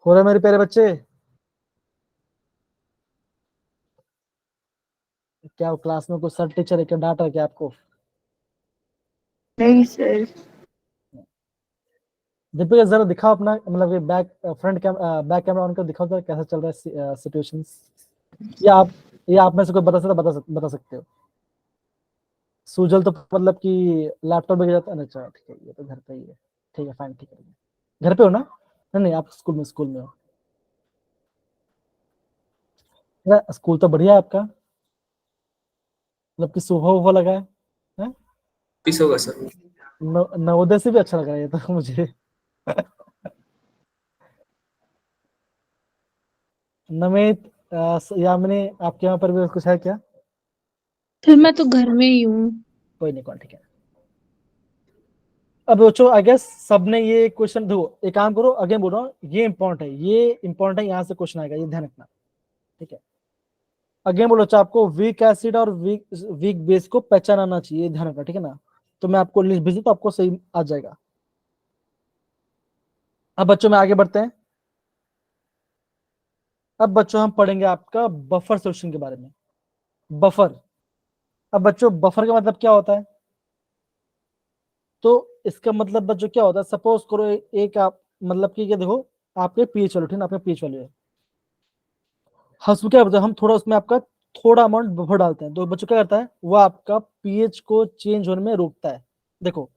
S1: हो रहा है मेरे प्यारे बच्चे? क्या क्लास में कुछ सर टीचर है क्या, डांट रहा क्या आपको?
S3: नहीं सर।
S1: दीपिका जरा दिखाओ अपना, मतलब ये बैक बैक कैमरा ऑन कर दिखाओ जरा कैसा चल रहा है सिचुएशंस। या आप में से कोई बता सकते हो। सुजल तो मतलब कि लैपटॉप लेके जाता है ना, अच्छा ठीक है, ये तो घर पे ही है, ठीक है फाइन, ठीक है। घर पे हो ना? नहीं नहीं, आप स्कूल में हो। स्कूल तो बढ़िया है आपका, मतलब कि सुबह उबह लगा है, हैं?
S4: ऑफिस होगा सर।
S1: नवोदय से भी अच्छा लग रहा है ये तो मुझे। नमित, यामिनी, आपके यहाँ पर भी कुछ है क्या?
S2: फिर मैं तो घर में ही हूँ।
S1: कोई नहीं, कौन, ठीक है। अब बच्चों आई गेस सबने ये क्वेश्चन, देखो एक काम करो, अगेन बोल रहा हूँ, ये इंपॉर्टेंट है, यहाँ से क्वेश्चन आएगा, ये ध्यान रखना, ठीक है। अगेन बोलो, अच्छा आपको वीक एसिड और वीक बेस को पहचान आना चाहिए, ध्यान रखना, ठीक है ना। तो मैं आपको लिस्ट भेजू तो आपको सही आ जाएगा। अब बच्चों में आगे बढ़ते हैं। अब बच्चों हम पढ़ेंगे आपका बफर सॉल्यूशन के बारे में। बफर, अब बच्चों बफर का मतलब क्या होता है? तो इसका मतलब बच्चों क्या होता है, सपोज करो एक आप, मतलब कि ये देखो आपके पीएच वैल्यू, ठीक है, आपका पीएच वैल्यू है। हंसू क्या होता है, हम थोड़ा उसमें आपका थोड़ा अमाउंट बफर डालते हैं, तो बच्चों क्या करता है, वो आपका पीएच को चेंज होने में रोकता है। देखो,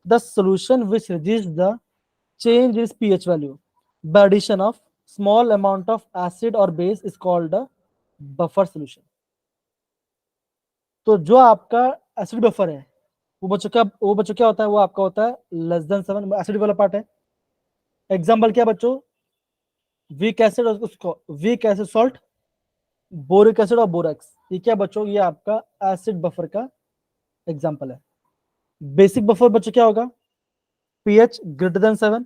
S1: the solution which reduces the change is pH value by addition of small amount of acid or base is called a buffer solution। तो जो आपका एसिड बफर है वो बच्चों क्या होता है, वो आपका होता है लेस देन 7, एसिड वाला पार्ट है। एग्जांपल क्या बच्चों, वीक एसिड और उसको weak acid salt, boric acid और बोरेक्स, ये क्या बच्चों, ये आपका एसिड बफर का एग्जांपल है। बेसिक बफर बच्चों क्या होगा, pH greater than 7,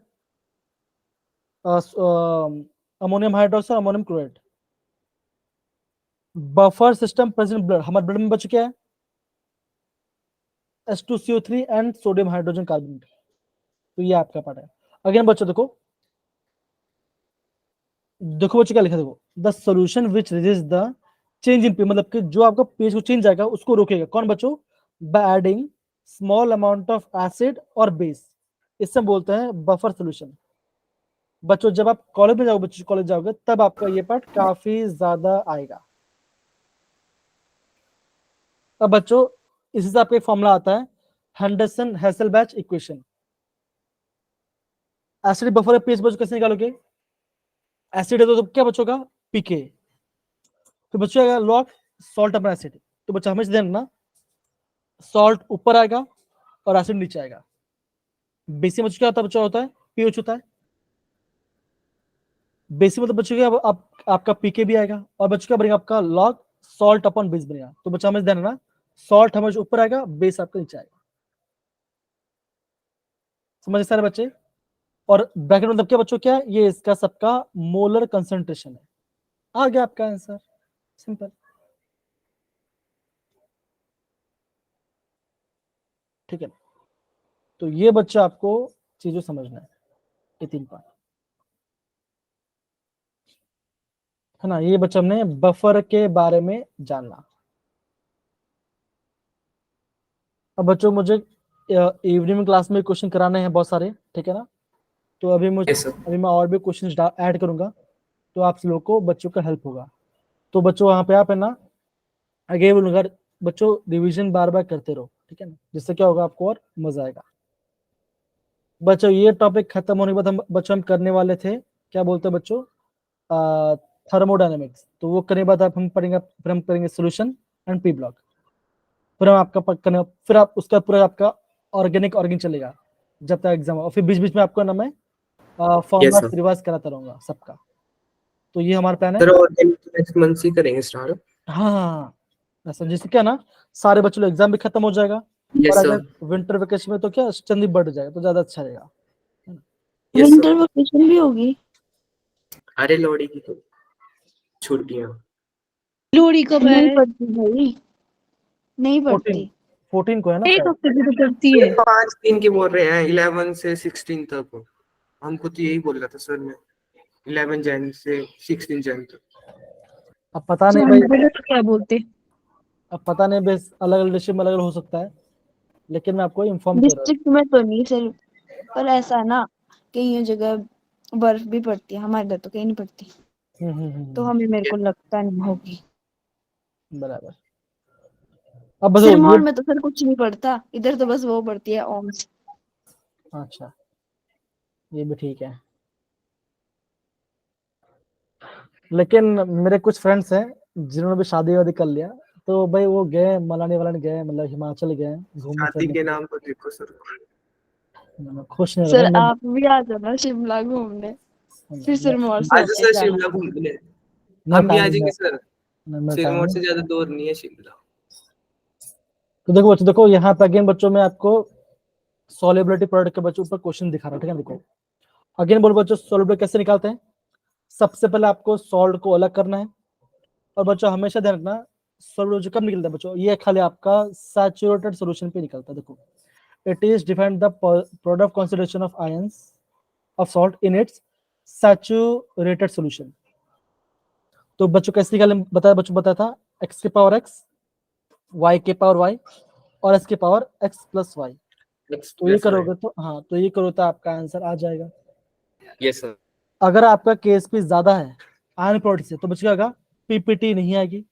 S1: ammonium hydroxide, ammonium chloride. Buffer system present blood, हमारे ब्लड में बच्चों क्या है, H2CO3 and sodium hydrogen carbonate. तो ये आपका पार्ट है। अगेन बच्चों देखो, देखो बच्चों क्या लिखा, देखो the solution which reduce the change in P, मतलब कि जो आपका पीएच को चेंज आएगा उसको रोकेगा, कौन बच्चों, by adding small amount of acid और बेस, इससे बोलते हैं बफर सोल्यूशन। बच्चों जब आप कॉलेज में जाओगे, बच्चों कॉलेज जाओगे तब आपका ये पार्ट काफी ज्यादा आएगा। अब बच्चों इसी से आपका एक फॉर्मूला आता है, Henderson Hasselbalch equation. Acid buffer pH बच्चों कैसे निकालोगे, एसिड है तो क्या बच्चों का, पीके, तो बच्चों आएगा लॉग सॉल्ट अपना एसिड, तो बच्चा हमेशा ध्यान रखना, सॉल्ट ऊपर आएगा और एसिड नीचे आएगा। बेसिक बच्चों क्या होता है, बच्चा होता है पीएच होता है, बेसिक मतलब बच्चों क्या, आपका पीके भी आएगा, और बच्चों क्या बनेगा, आपका लॉग सॉल्ट अपॉन बेस बनेगा। तो बच्चा हमेशा ध्यान रखना, सॉल्ट हमेशा ऊपर आएगा, बेस आपका नीचे आएगा। समझे सारे बच्चे? और ब्रैकेट मतलब क्या बच्चों, क्या ये इसका सबका मोलर कंसंट्रेशन है। आ गया आपका आंसर, सिंपल। ठीक है, तो ये बच्चा आपको चीजों समझना है, ये 3 पार्ट है ना। ये बच्चा हमने बफर के बारे में जानना। अब बच्चों मुझे इवनिंग क्लास में क्वेश्चन कराने हैं बहुत सारे, ठीक है ना। तो
S4: यस सर।
S1: अभी मैं और भी क्वेश्चन ऐड करूंगा, तो आप लोग को बच्चों का हेल्प होगा। तो बच्चों वहां पे आप है ना, आगे बोलूंगा बच्चों रिवीजन बार बार करते रहो, ठीक है ना, जिससे क्या होगा, आपको और मजा आएगा। बच्चों ये टॉपिक खत्म होने के बाद हम करने वाले थे, क्या बोलते हैं बच्चों, थर्मोडायनेमिक्स। तो वो करने के बाद फिर हम करेंगे सोल्यूशन एंड पी ब्लॉक। फिर हम आपका करने, फिर आप उसका पूरा आपका ऑर्गेनिक चलेगा जब तक एग्जाम हो, और फिर बीच बीच में आपको ना मैं
S4: यस
S1: फॉर्मूला
S4: सर।
S1: रिवाइज कराता रहूंगा सबका। तो ये हमारा प्लान है।
S4: सर ऑर्गेनिक नेक्स्ट मंथ से करेंगे स्टार्ट।
S1: हाँ, ऐसा जिससे क्या ना, सारे बच्चों एग्जाम भी खत्म हो जाएगा, और
S4: यस
S1: अगर
S4: सर।
S1: विंटर वेकेशन में तो क्या स्टडी बढ़ जाएगा, तो ज्यादा अच्छा रहेगा।
S4: Yes
S2: winter
S4: sir.
S2: वेकेशन भी होगी?
S4: अरे लोहड़ी की तो छुट्टियां।
S2: लोहड़ी कब
S3: नहीं
S2: है?
S3: पड़ती भाई। नहीं
S1: 14
S3: पढ़ती।
S1: 14 को है ना
S2: एक
S1: शायद।
S2: हफ्ते की तो करती है।
S4: 5 दिन की बोल रहे हैं, 11 से 16 तक। हमको तो यही बोल रहा था सर ने, 11 जन से 16 जन तक।
S1: अब पता नहीं
S2: हम
S1: भाई,
S2: बोले तो क्या बोलते,
S1: अब पता नहीं भाई, अलग अलग डिस्ट्रिक्ट में अलग अलग हो सकता है, लेकिन मैं आपको इन्फॉर्म कर रहा
S3: डिस्ट्रिक्ट में तो नहीं सर, पर ऐसा है ना कई जगह बर्फ भी पड़ती है, हमारे इधर तो कहीं नहीं पड़ती,
S1: हूँ।
S3: तो हमें मेरे को लगता नहीं होगी।
S1: बराबर। अब बताओ ये,
S3: सिरमौर में तो सर कुछ नहीं पड़ता, इधर तो बस वो पड़ती है ओम्स।
S1: अच्छा ये भी ठीक है, लेकिन मेरे कुछ फ्रेंड्स हैं जिन्होंने भी शादी वादी कर लिया, तो भाई वो गए मनाली वाला गए, मतलब हिमाचल गए घूमने
S4: शादी
S1: फिरने
S4: के
S1: के
S4: नाम पर देखो सर।
S1: लिए। खुश नहीं
S3: सर
S1: रहे मैं।
S3: आप भी आ जाना शिमला घूमने, फिर सिरमौर से
S4: आज
S3: होके
S4: सर
S3: जाना।
S4: शिमला घूमने
S1: मैं
S4: हम भी आ
S1: टाइम
S4: जाएंगे
S1: है,
S4: सर।
S1: मैं टाइम
S4: सिरमौर
S1: है।
S4: से ज्यादा दूर नहीं है शिमला।
S1: तो देखो बच्चों, देखो यहाँ पे अगेन बच्चों में आपको सॉल्युबिलिटी प्रोडक्ट के बच्चों ऊपर क्वेश्चन दिखा रहा है, ठीक है। देखो अगेन बोलो बच्चों, सॉल्युबिलिटी कैसे निकालते हैं। सबसे पहले आपको सॉल्ट को अलग करना है, और बच्चों हमेशा ध्यान रखना सॉल्युबिलिटी कब निकलता है बच्चों, ये खाली आपका सैचुरेटेड सॉल्यूशन पे निकलता है। देखो it is defined the product concentration of ions of salt in its saturated solution। तो बच्चों कैसे निकाले बताया, बच्चों बताया था x के पावर x, y के पावर y और s के पावर x प्लस y। तो ये करोगे तो हाँ, तो ये करो तो आपका आंसर आ जाएगा।
S4: Yes sir.
S1: अगर आपका केएसपी ज्यादा है आयन प्रोडक्ट से, तो बच्चों क्या होगा, पीपीटी नहीं आएगी।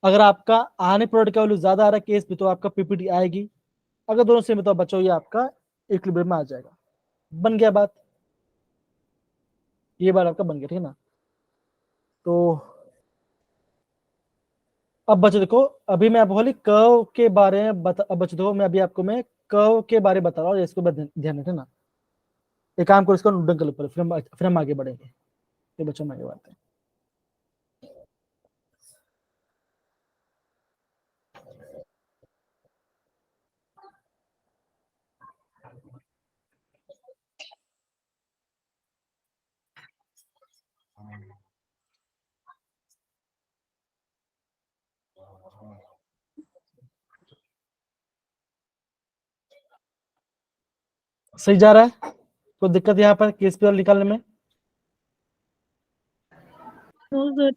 S1: अगर आपका आयन प्रोडक्ट का वैल्यू ज्यादा आ रहा है केएसपी, तो आपका पीपीटी आएगी। अगर दोनों सेम है तो बच्चों ये आपका इक्विलिब्रियम में आ जाएगा। बन गया बात, ये बात आपका बन गया, ठीक है ना। तो अब बच्चों देखो, अभी मैं आपको खाली कर्व के बारे में बता, अब बच्चों देखो मैं अभी आपको मैं कर्व के बारे में बता रहा हूँ, इसको ध्यान रखना ना। एक काम करो, इसको नोट कर लो पहले, फिर हम आगे बढ़ेंगे। ये बच्चों में आगे बढ़ते हैं। सही जा रहा है, कोई दिक्कत यहाँ पर केस पेपर निकालने में।
S2: तो सर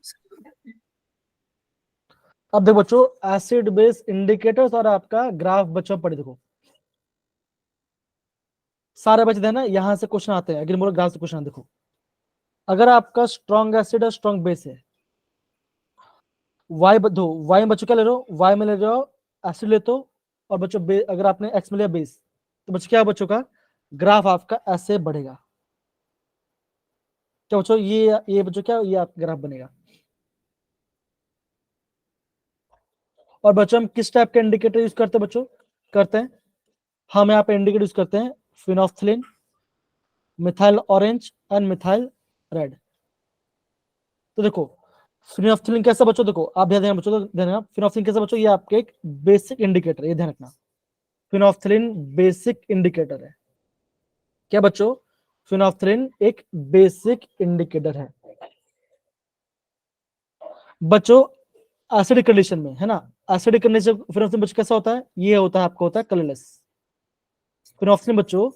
S1: अब देखो बच्चों, एसिड बेस इंडिकेटर्स और आपका ग्राफ बच्चों पढ़े। देखो सारे बच्चे ना यहाँ से क्वेश्चन आते हैं, अगर बोलो ग्राफ से क्वेश्चन। देखो अगर आपका स्ट्रॉन्ग एसिड और स्ट्रॉन्ग बेस है, वाई दो वाई बच्चों क्या ले रहे हो, वाई में ले रहे हो एसिड लेते हो, और बच्चों अगर आपने एक्स में लिया बेस, तो बच्चों क्या बच्चों का ग्राफ आपका ऐसे बढ़ेगा। क्या बच्चों ये बच्चों क्या ये आपका ग्राफ बनेगा। और बच्चों हम किस टाइप के इंडिकेटर यूज करते हैं बच्चों, करते हैं हम यहाँ पे इंडिकेटर यूज करते हैं phenolphthalein, methyl orange and methyl red. तो देखो फिनोल्फथालीन कैसा बच्चों, देखो आप ध्यान देना बच्चों, तो ध्यान देना फिनोल्फथालीन कैसा बच्चों, ये आपके एक बेसिक इंडिकेटर, ये ध्यान रखना। फिनोल्फथालीन बेसिक इंडिकेटर है। क्या बच्चों, फिनोल्फथालीन एक बेसिक इंडिकेटर है। बच्चों एसिडिक कंडीशन में है ना, एसिडिक कंडीशन फिनोल्फथालीन बच्चों कैसा होता है, ये होता है आपका होता है कलरलेस। फिनोल्फथालीन बच्चों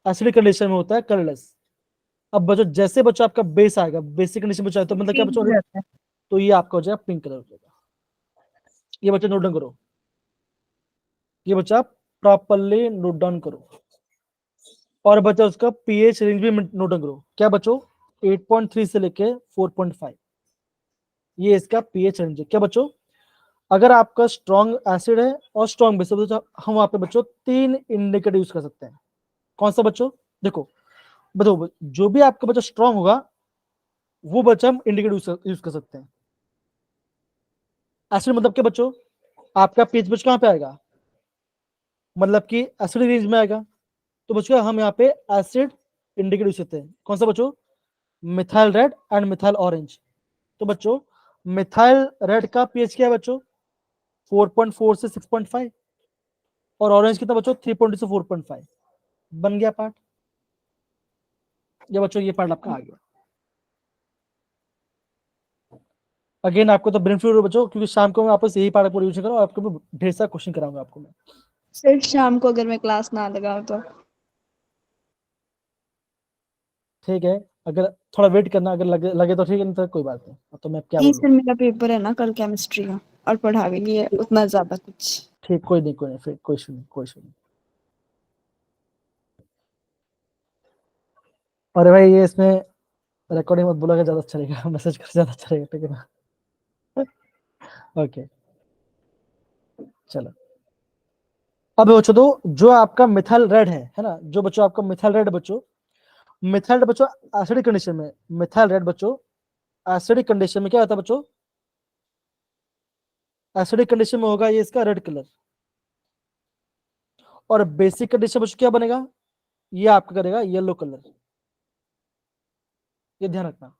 S1: एसिडिक कंडीशन में होता है कलरलेस। अब बच्चों जैसे बच्चों आपका बेस आएगा, बेसिक कंडीशन बच्चों आएगा, तो मतलब क्या बच्चों,
S2: रहता है।
S1: तो ये आपका हो जाएगा पिंक कलर हो जाएगा। ये बच्चा नोट डाउन करो, ये बच्चा प्रॉपरली नोट डाउन करो। और बच्चा उसका पीएच रेंज भी नोट डाउन करो। क्या बच्चों 8.3 से लेके 4.5, ये इसका पीएच रेंज है। क्या बच्चों, अगर आपका स्ट्रॉन्ग एसिड है और स्ट्रॉन्ग बेस है, तो हम वहां पे बच्चों 3 इंडिकेटर यूज कर सकते हैं। कौन सा बच्चों, देखो बताओ, जो भी आपका बच्चा स्ट्रॉन्ग होगा वो बच्चा हम इंडिकेटर यूज कर सकते हैं। एसिड मतलब क्या बच्चों, आपका पीएच बच्चों कहां पे आएगा, मतलब कि एसिड रेंज में आएगा। तो बच्चों हम यहाँ पे एसिड इंडिकेटर यूज करते हैं। कौन सा बच्चों, methyl red and methyl orange. तो बच्चों मिथाइल रेड का पीएच क्या है बच्चों, 4.4 से 6.5, और ऑरेंज कितना बच्चों 3.2 से 4.5। बन गया पार्ट, ये बच्चों ये पार्ट आपका आ गया। अगेन आपको तो ब्रेन फ्लू बच्चों, क्योंकि शाम को मैं वापस यही पार्ट पूरी यूज करूँ और आपको मैं ढेर सारा क्वेश्चन कराऊंगा आपको मैं।
S3: सर शाम को अगर मैं क्लास ना लगाऊं तो?
S1: ठीक है, अगर थोड़ा वेट करना, अगर लगे लगे तो ठीक है, नहीं तो कोई बात नहीं। अब तो मैं क्या
S3: नहीं
S1: बोलूं।
S3: सर, मेरा पेपर है ना कल केमिस्ट्री का, और पढ़ा भी नहीं है उतना ज्यादा कुछ।
S1: ठीक, कोई नहीं कोई नहीं, फिर कोई इशू नहीं, कोई इशू नहीं। अरे भाई ये इसमें रिकॉर्डिंग मत बोलोगे, ज्यादा अच्छा रहेगा, मैसेज कर ज्यादा अच्छा रहेगा, ठीक है ना। ओके चलो, अब बच्चों तो जो आपका मिथाइल रेड है ना, जो बच्चों आपका मिथाइल रेड बच्चों, मिथाइल रेड बच्चों एसिडिक कंडीशन में, मिथाइल रेड बच्चों एसिडिक कंडीशन में क्या होता है बच्चों, एसिडिक कंडीशन में होगा ये इसका रेड कलर, और बेसिक कंडीशन बच्चों क्या बनेगा, ये आपका करेगा येलो कलर, ये ध्यान रखना।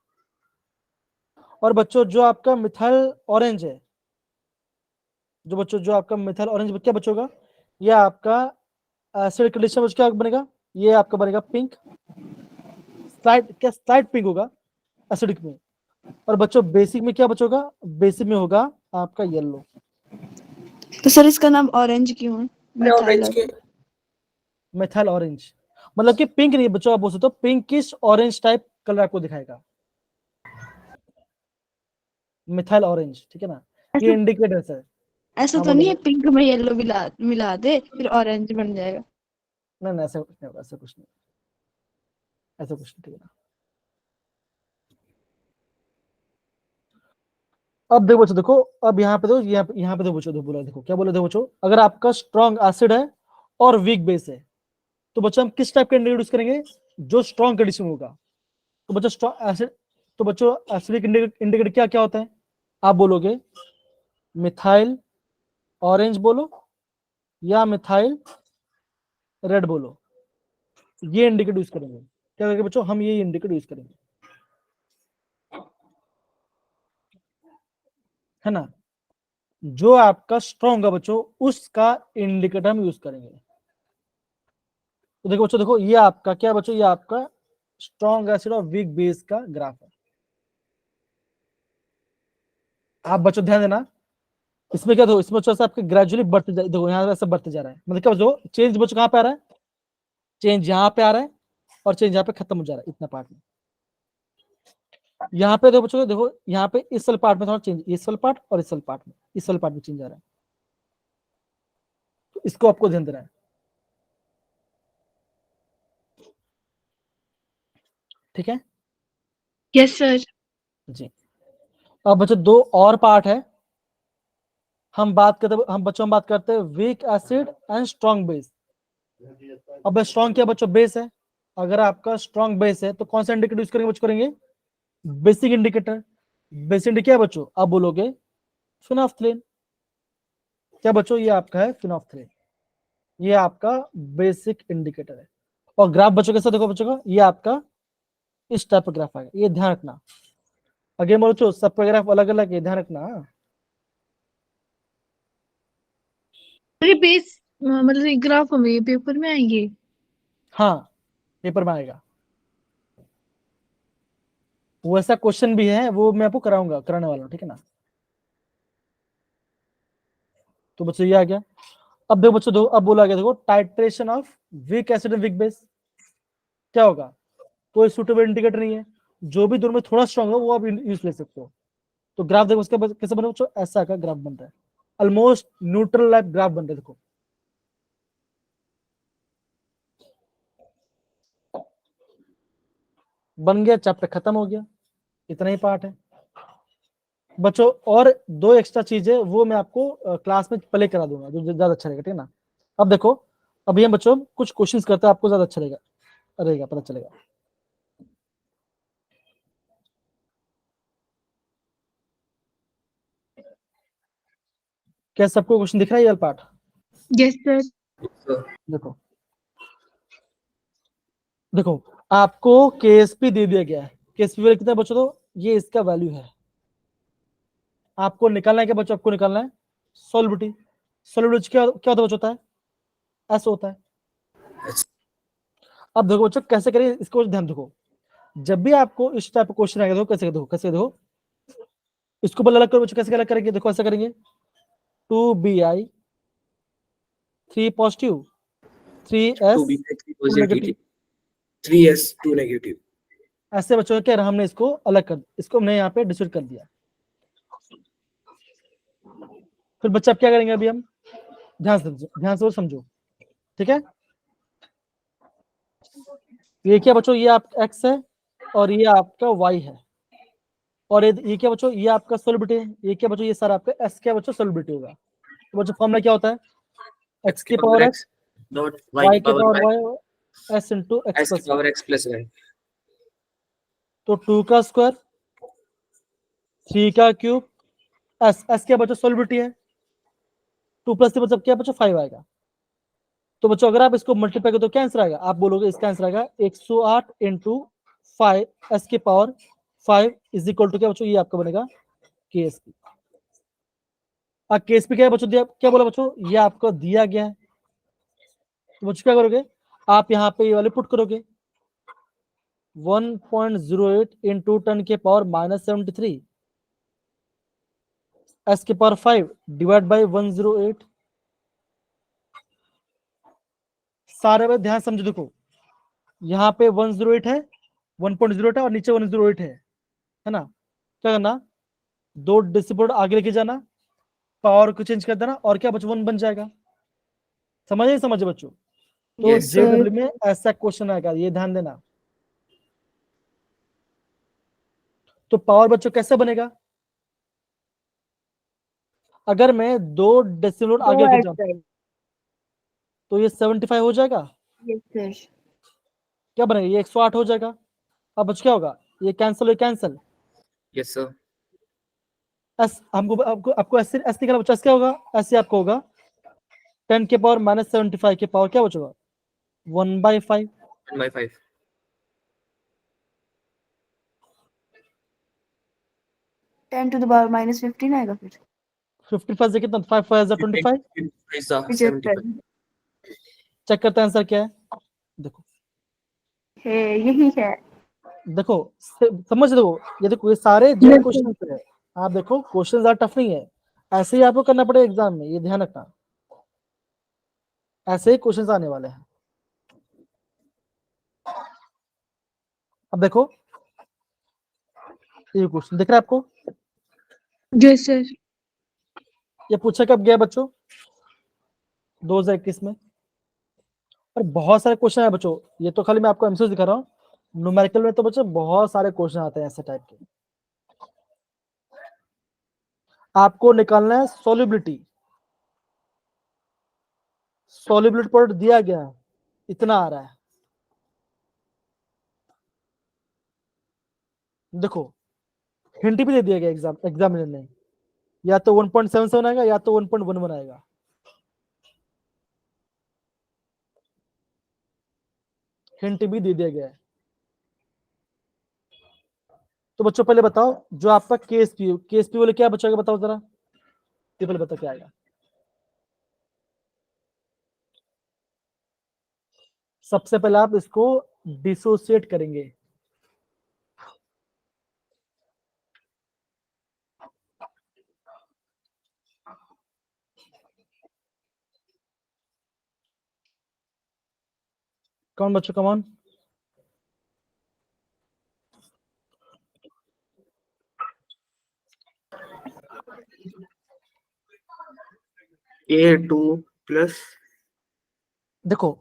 S1: और बच्चों जो आपका मिथाइल ऑरेंज है, जो बच्चों जो आपका मिथाइल ऑरेंज क्या बचोगा, ये आपका एसिड कंडीशन में क्या बनेगा, ये आपका बनेगा पिंक, स्लाइड क्या स्लाइड पिंक होगा एसिडिक में। और बच्चों बेसिक में क्या बचोगा, बेसिक में होगा आपका येलो।
S3: तो सर इसका नाम ऑरेंज क्यों है? मिथाइल
S4: ऑरेंज के
S1: मिथाइल ऑरेंज मतलब कि पिंक नहीं बच्चों, आप बोल सकते हो पिंकिश ऑरेंज टाइप कलर आपको दिखाएगा मिथाइल ऑरेंज, ठीक है ना,
S3: ऐसा
S1: ये इंडिकेटर्स है।
S3: ऐसा
S1: हाँ
S3: तो नहीं है
S1: बोलो।
S3: पिंक में येलो मिला मिला दे फिर ऑरेंज बन जाएगा?
S1: नहीं नहीं, ऐसा कुछ नहीं होगा, ऐसा कुछ नहीं, ऐसा कुछ नहीं, ठीक है ना। अब देखो बच्चों, देखो अब यहाँ पे दो, यहाँ पे दो बच्चों, दो बोला, देखो क्या बोले, देखो बच्चों अगर आपका स्ट्रॉन्ग एसिड है और वीक बेस है, तो बच्चों हम किस टाइप का इंडिकेटर यूज करेंगे, जो स्ट्रॉन्ग कंडीशन होगा। तो बच्चों स्ट्रॉन्ग एसिड, तो बच्चों एसिडिक इंडिकेटर क्या क्या होता है, आप बोलोगे मिथाइल ऑरेंज बोलो या मिथाइल रेड बोलो, ये इंडिकेटर यूज करेंगे। क्या करेंगे बच्चों, हम ये इंडिकेटर यूज करेंगे, है ना, जो आपका स्ट्रॉन्ग है बच्चों उसका इंडिकेटर हम यूज करेंगे। तो देखो बच्चों, देखो ये आपका क्या है बच्चों, ये आपका स्ट्रॉन्ग एसिड और वीक बेस का ग्राफ है। आप बच्चों ध्यान देना, इसमें क्या, देखो इसमें बच्चों से आपके ग्रेजुअली बढ़ते देखो यहाँ ऐसे बढ़ते जा रहा है, मतलब क्या बच्चों चेंज बच्चों कहाँ पे आ रहा है, चेंज यहाँ पे आ रहा है और चेंज यहाँ पे खत्म हो जा रहा है, इतना पार्ट में। यहाँ पे देखो बच्चों, देखो यहाँ पे इस वाले पार्ट में थोड़ा चेंज, इस वाले पार्ट और इस वाले पार्ट में, इस वाले पार्ट में चेंज आ रहा है, तो इसको आपको ध्यान देना है, ठीक है
S2: यस सर।
S1: जी। अब बच्चों दो और पार्ट है, हम बच्चों हम बात करते हैं weak acid and strong base. अब स्ट्रॉन्ग क्या बच्चों, बेस है, अगर आपका स्ट्रॉन्ग बेस है तो कौन सा इंडिकेटर यूज करेंगे बच्चों, करेंगे बेसिक इंडिकेटर। बेसिक इंडिकेटर क्या बच्चों, आप बोलोगे फिनोल्फथालीन, क्या बच्चों ये आपका है फिनोल्फथालीन, ये आपका बेसिक इंडिकेटर है। और ग्राफ बच्चों कैसा देखो बच्चों का, ये आपका इस टाइप का ग्राफ आएगा, ये ध्यान रखना। आगे बच्चों सबका ग्राफ अलग अलग है, ध्यान रखना।
S2: अरे बेस मतलब ग्राफ हमें पेपर में आएंगे?
S1: हाँ पेपर में आएगा, वो ऐसा क्वेश्चन भी है, वो मैं आपको कराऊंगा, कराने वाला हूँ, ठीक है ना। तो बच्चों ये आ गया। अब देखो बच्चों, देखो अब बोला गया, देखो titration of weak acid and weak base क्या होगा, कोई सुटेबल इंडिकेटर नहीं है, जो भी दोनों में थोड़ा स्ट्रॉन्ग हो वो आप यूज ले सकते हो। तो ग्राफ देखो उसके कैसे बने बच्चों, ऐसा का ग्राफ बन रहा है, ऑलमोस्ट न्यूट्रल लाइक ग्राफ बन रहा है, देखो बन गया, चैप्टर खत्म हो गया, इतना ही पार्ट है बच्चों। और दो एक्स्ट्रा चीजें वो मैं आपको क्लास में प्ले करा दूंगा, जो ज्यादा अच्छा रहेगा, ठीक है ना। अब देखो, अभी हम बच्चों कुछ क्वेश्चंस करते हैं, आपको ज्यादा अच्छा रहेगा पता चलेगा। क्या सबको क्वेश्चन दिख रहा है ये पार्ट,
S2: यस सर।
S1: देखो देखो आपको केएसपी दे दिया गया है, केएसपी वैल्यू कितना है बच्चों, तो ये इसका वैल्यू है, आपको निकालना है क्या बच्चों, आपको निकालना है सॉल्युबिलिटी। सॉल्युबिलिटी क्या क्या होता है बच्चों, होता है ऐसा होता है। अब देखो बच्चों कैसे करें इसको ध्यान देखो, जब भी आपको इस टाइप का क्वेश्चन आएगा, देखो कैसे देखो, कैसे देखो इसको पहले अलग करो बच्चों, कैसे अलग करेंगे, देखो ऐसा करेंगे 2bi 3 positive 3s
S4: 2b 3
S1: 2
S4: positive
S1: negative,
S4: 3s 2 negative.
S1: ऐसे बच्चों क्या हमने इसको अलग कर, इसको हमने यहाँ पे डिस्ट्रीब्यूट कर दिया। फिर बच्चा अब क्या करेंगे, अभी हम ध्यान से समझो, ठीक है। ये क्या बच्चों, ये आप x है और ये आपका y है, और ये क्या बच्चों, ये आपका सोलिबिलिटी है, ये क्या बच्चों, ये सारा आपका s क्या बच्चों सोलिबिलिटी होगा। तो बच्चों फॉर्मूला क्या होता है, x की power x
S4: dot
S1: y
S4: y
S1: की power y s into
S4: s
S1: X
S4: की
S1: plus,
S4: power x plus y।
S1: तो 2 का स्क्वायर 3 का क्यूब s क्या बच्चों सोलिबिलिटी है, 2 प्लस 3 मतलब क्या बच्चों 5 आएगा। तो बच्चों अगर आप इसको मल्टीप्लाई करो तो क्या आंसर आएगा, आप बोलोगे इसका आंसर आएगा 108 इंटू 5 s की पावर 5 इज इक्वल टू क्या बच्चों, ये आपका बनेगा KSP। अब KSP क्या है बच्चों, क्या बोला बच्चों, ये आपको दिया गया है, तो बच्चों क्या करोगे, आप यहाँ पे ये वाले पुट करोगे 1.08 इंटू 10 के पावर -73 s के पावर 5 डिवाइड बाई 108। सारे में ध्यान समझो, देखो यहाँ पे 108 है, 1.08 है और नीचे 108 है ना। क्या करना, 2 डिसिपल आगे लेके जाना, पावर को चेंज कर देना, और क्या बच्चों 1 बन जाएगा। समझे बच्चों। तो
S4: Yes, sir.
S1: JW में ऐसा क्वेश्चन आएगा, ये ध्यान देना। तो पावर बच्चों कैसे बनेगा, अगर मैं 2 डेसिमल आगे लेके जाऊं तो ये 75 हो जाएगा,
S3: Yes, sir.
S1: क्या बनेगा, ये 108 हो जाएगा। अब बच्चों क्या होगा, ये कैंसिल,
S4: yes sir।
S1: एस हमको आपको आपको एस निकालना बच्चा, क्या होगा, ऐसे आपको होगा 10 के पावर -75 के पावर क्या बचेगा 1/5।
S4: 1/5
S3: 10 to the power -15 आएगा फिर।
S1: 55 से कितना, 5 5 25,
S3: 75
S1: चेक करते हैं आंसर क्या है। देखो
S3: है, यही है।
S1: देखो समझ दो, ये देखो ये सारे जेड क्वेश्चन है। आप देखो क्वेश्चन ज्यादा टफ नहीं है, ऐसे ही आपको करना पड़ेगा एग्जाम में, ये ध्यान रखना, ऐसे ही क्वेश्चन आने वाले हैं। अब देखो ये क्वेश्चन दिख रहा है आपको,
S2: यस सर।
S1: ये पूछा कब गया बच्चों 2021 में, और बहुत सारे क्वेश्चन है बच्चों, ये तो खाली मैं आपको एमसीक्यू दिखा रहा हूँ, न्यूमेरिकल में तो बच्चों बहुत सारे क्वेश्चन आते हैं ऐसे टाइप के। आपको निकालना है सॉल्युबिलिटी पर दिया गया है, इतना आ रहा है। देखो हिंट भी दे दिया गया एग्जामिनर ने, या तो 1.77 आएगा या तो 1.11 आएगा। हिंट भी दे दिया गया है। तो बच्चों पहले बताओ, जो आपका केएसपी वाले क्या बचेगा बताओ जरा, ये पहले बताओ क्या आएगा। सबसे पहले आप इसको डिसोसिएट करेंगे, कौन बच्चों कमॉन,
S4: A2 प्लस
S1: देखो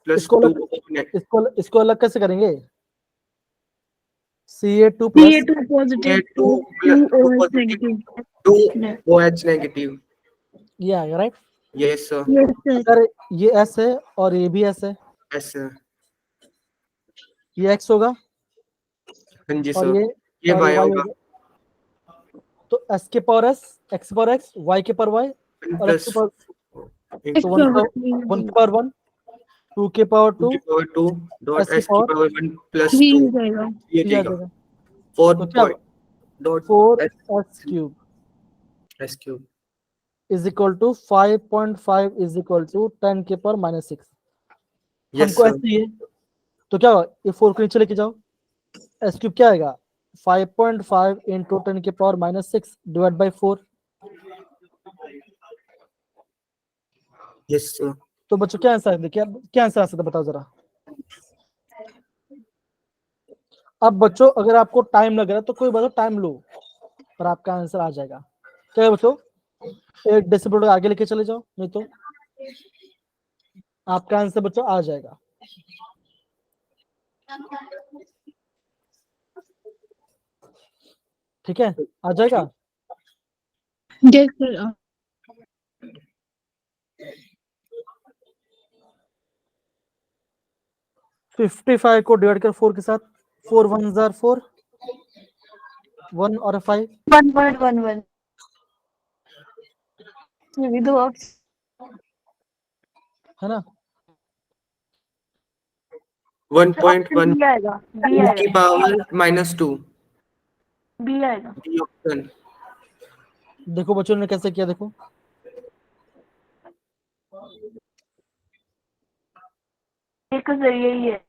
S4: प्लस
S1: इसको
S4: 2
S1: इसको अलग कैसे करेंगे, Ca2
S2: ये
S1: plus
S2: 2 positive
S4: A2
S2: 2
S4: plus 2
S2: OH
S4: positive
S2: negative.
S4: 2 OH negative.
S1: ये आएगा right.
S4: Yes sir.
S2: Yes sir.
S1: अगर ये S है और ये भी S है,
S4: यस सर।
S1: ये X होगा
S4: हाँ जी
S1: और
S4: सर। ये
S1: और
S4: Y
S1: Y
S4: होगा
S1: तो S के पावर S, X के पावर X, Y के पावर Y और X
S4: प्लस
S1: के पावर, तो 1 के पावर 1, 2 के पावर 2,
S4: 2 डॉट
S1: S की
S4: S की पावर 1 प्लस 2
S2: हो जाएगा।
S4: ये
S1: आ
S4: देगा
S1: जाएगा।
S4: 4
S1: तो क्या
S4: point dot
S1: 4s cube
S4: S cube.
S1: Is equal to 5.5 is equal to 10 के पावर -6।
S4: यस
S1: हमको
S4: सर।
S1: ऐसे ही है, तो क्या होगा, ये 4 को नीचे लेके जाओ, S क्यूब क्या आएगा 5.5 into 10 की power -6 divide by 4।
S4: Yes sir.
S1: तो बच्चों क्या आंसर है, क्या आंसर आ सकता है बताओ जरा। अब बच्चों अगर आपको टाइम लग रहा है तो कोई बताओ टाइम लो, पर आपका आंसर आ जाएगा। क्या है बच्चों, 1 डेसिबल आगे लेके चले जाओ, नहीं तो आपका आंसर बच्चों आ जाएगा। ठीक है, आ जाएगा।
S2: Yes sir.
S1: 55 को डिवाइड कर 4 के साथ, 4 1 जार 4, 1 और 5
S3: 1.11 ये भी दो
S1: है ना।
S4: 1.1
S3: बी आएगा, बी
S4: 10 की
S3: आएगा,
S4: पावर -2
S3: बी आएगा।
S4: B option.
S1: देखो बच्चों ने कैसे किया, देखो
S3: एक सही यही है।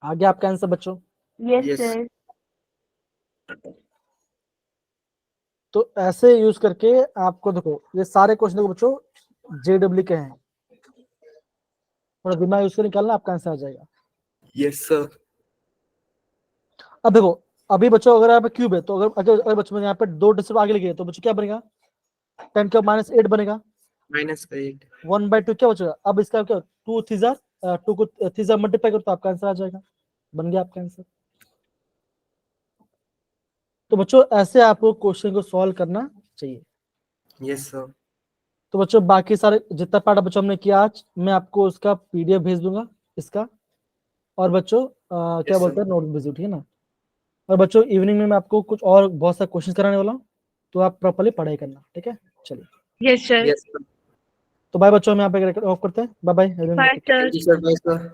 S1: आगे आपका आंसर बच्चों।
S3: Yes
S4: Yes.
S3: सर।
S1: तो ऐसे यूज करके आपको देखो ये सारे क्वेश्चन देखो बच्चों जेडब्ल्यू के हैं, थोड़ा दिमाग यूज कर निकालना, आपका आंसर आ जाएगा।
S4: Yes sir.
S1: अब देखो अभी बच्चों अगर यहाँ पे क्यूब है तो अगर बच्चों यहाँ पे 2 डिजिट आगे लगे तो बच्चों क्या बनेगा, 10 का -8 बनेगा,
S4: -8
S1: 1/2 क्या बचेगा। अब इसका क्या 2 थीजा 2 को थीजा मल्टीप्लाई करो तो आपका आंसर आ जाएगा, बन गया आपका आंसर। तो बच्चों ऐसे आपको क्वेश्चन को सॉल्व करना चाहिए।
S4: Yes sir.
S1: तो बच्चों बाकी सारे जितना पार्ट बच्चों हमने किया आज, मैं आपको उसका पीडीएफ भेज दूंगा इसका, और बच्चों क्या
S4: Yes,
S1: बोलते हैं नोट भेज दो, ठीक है ना। और बच्चों इवनिंग में मैं आपको कुछ और बहुत सारे क्वेश्चन कराने वाला हूँ, तो आप प्रॉपर्ली पढ़ाई करना, ठीक है। चलिए
S2: यस सर।
S4: Yes sir.
S1: तो बाय बच्चों, हम यहाँ पे ऑफ करते हैं, bye bye.
S2: Bye sir.
S4: Thank you sir. Bye sir.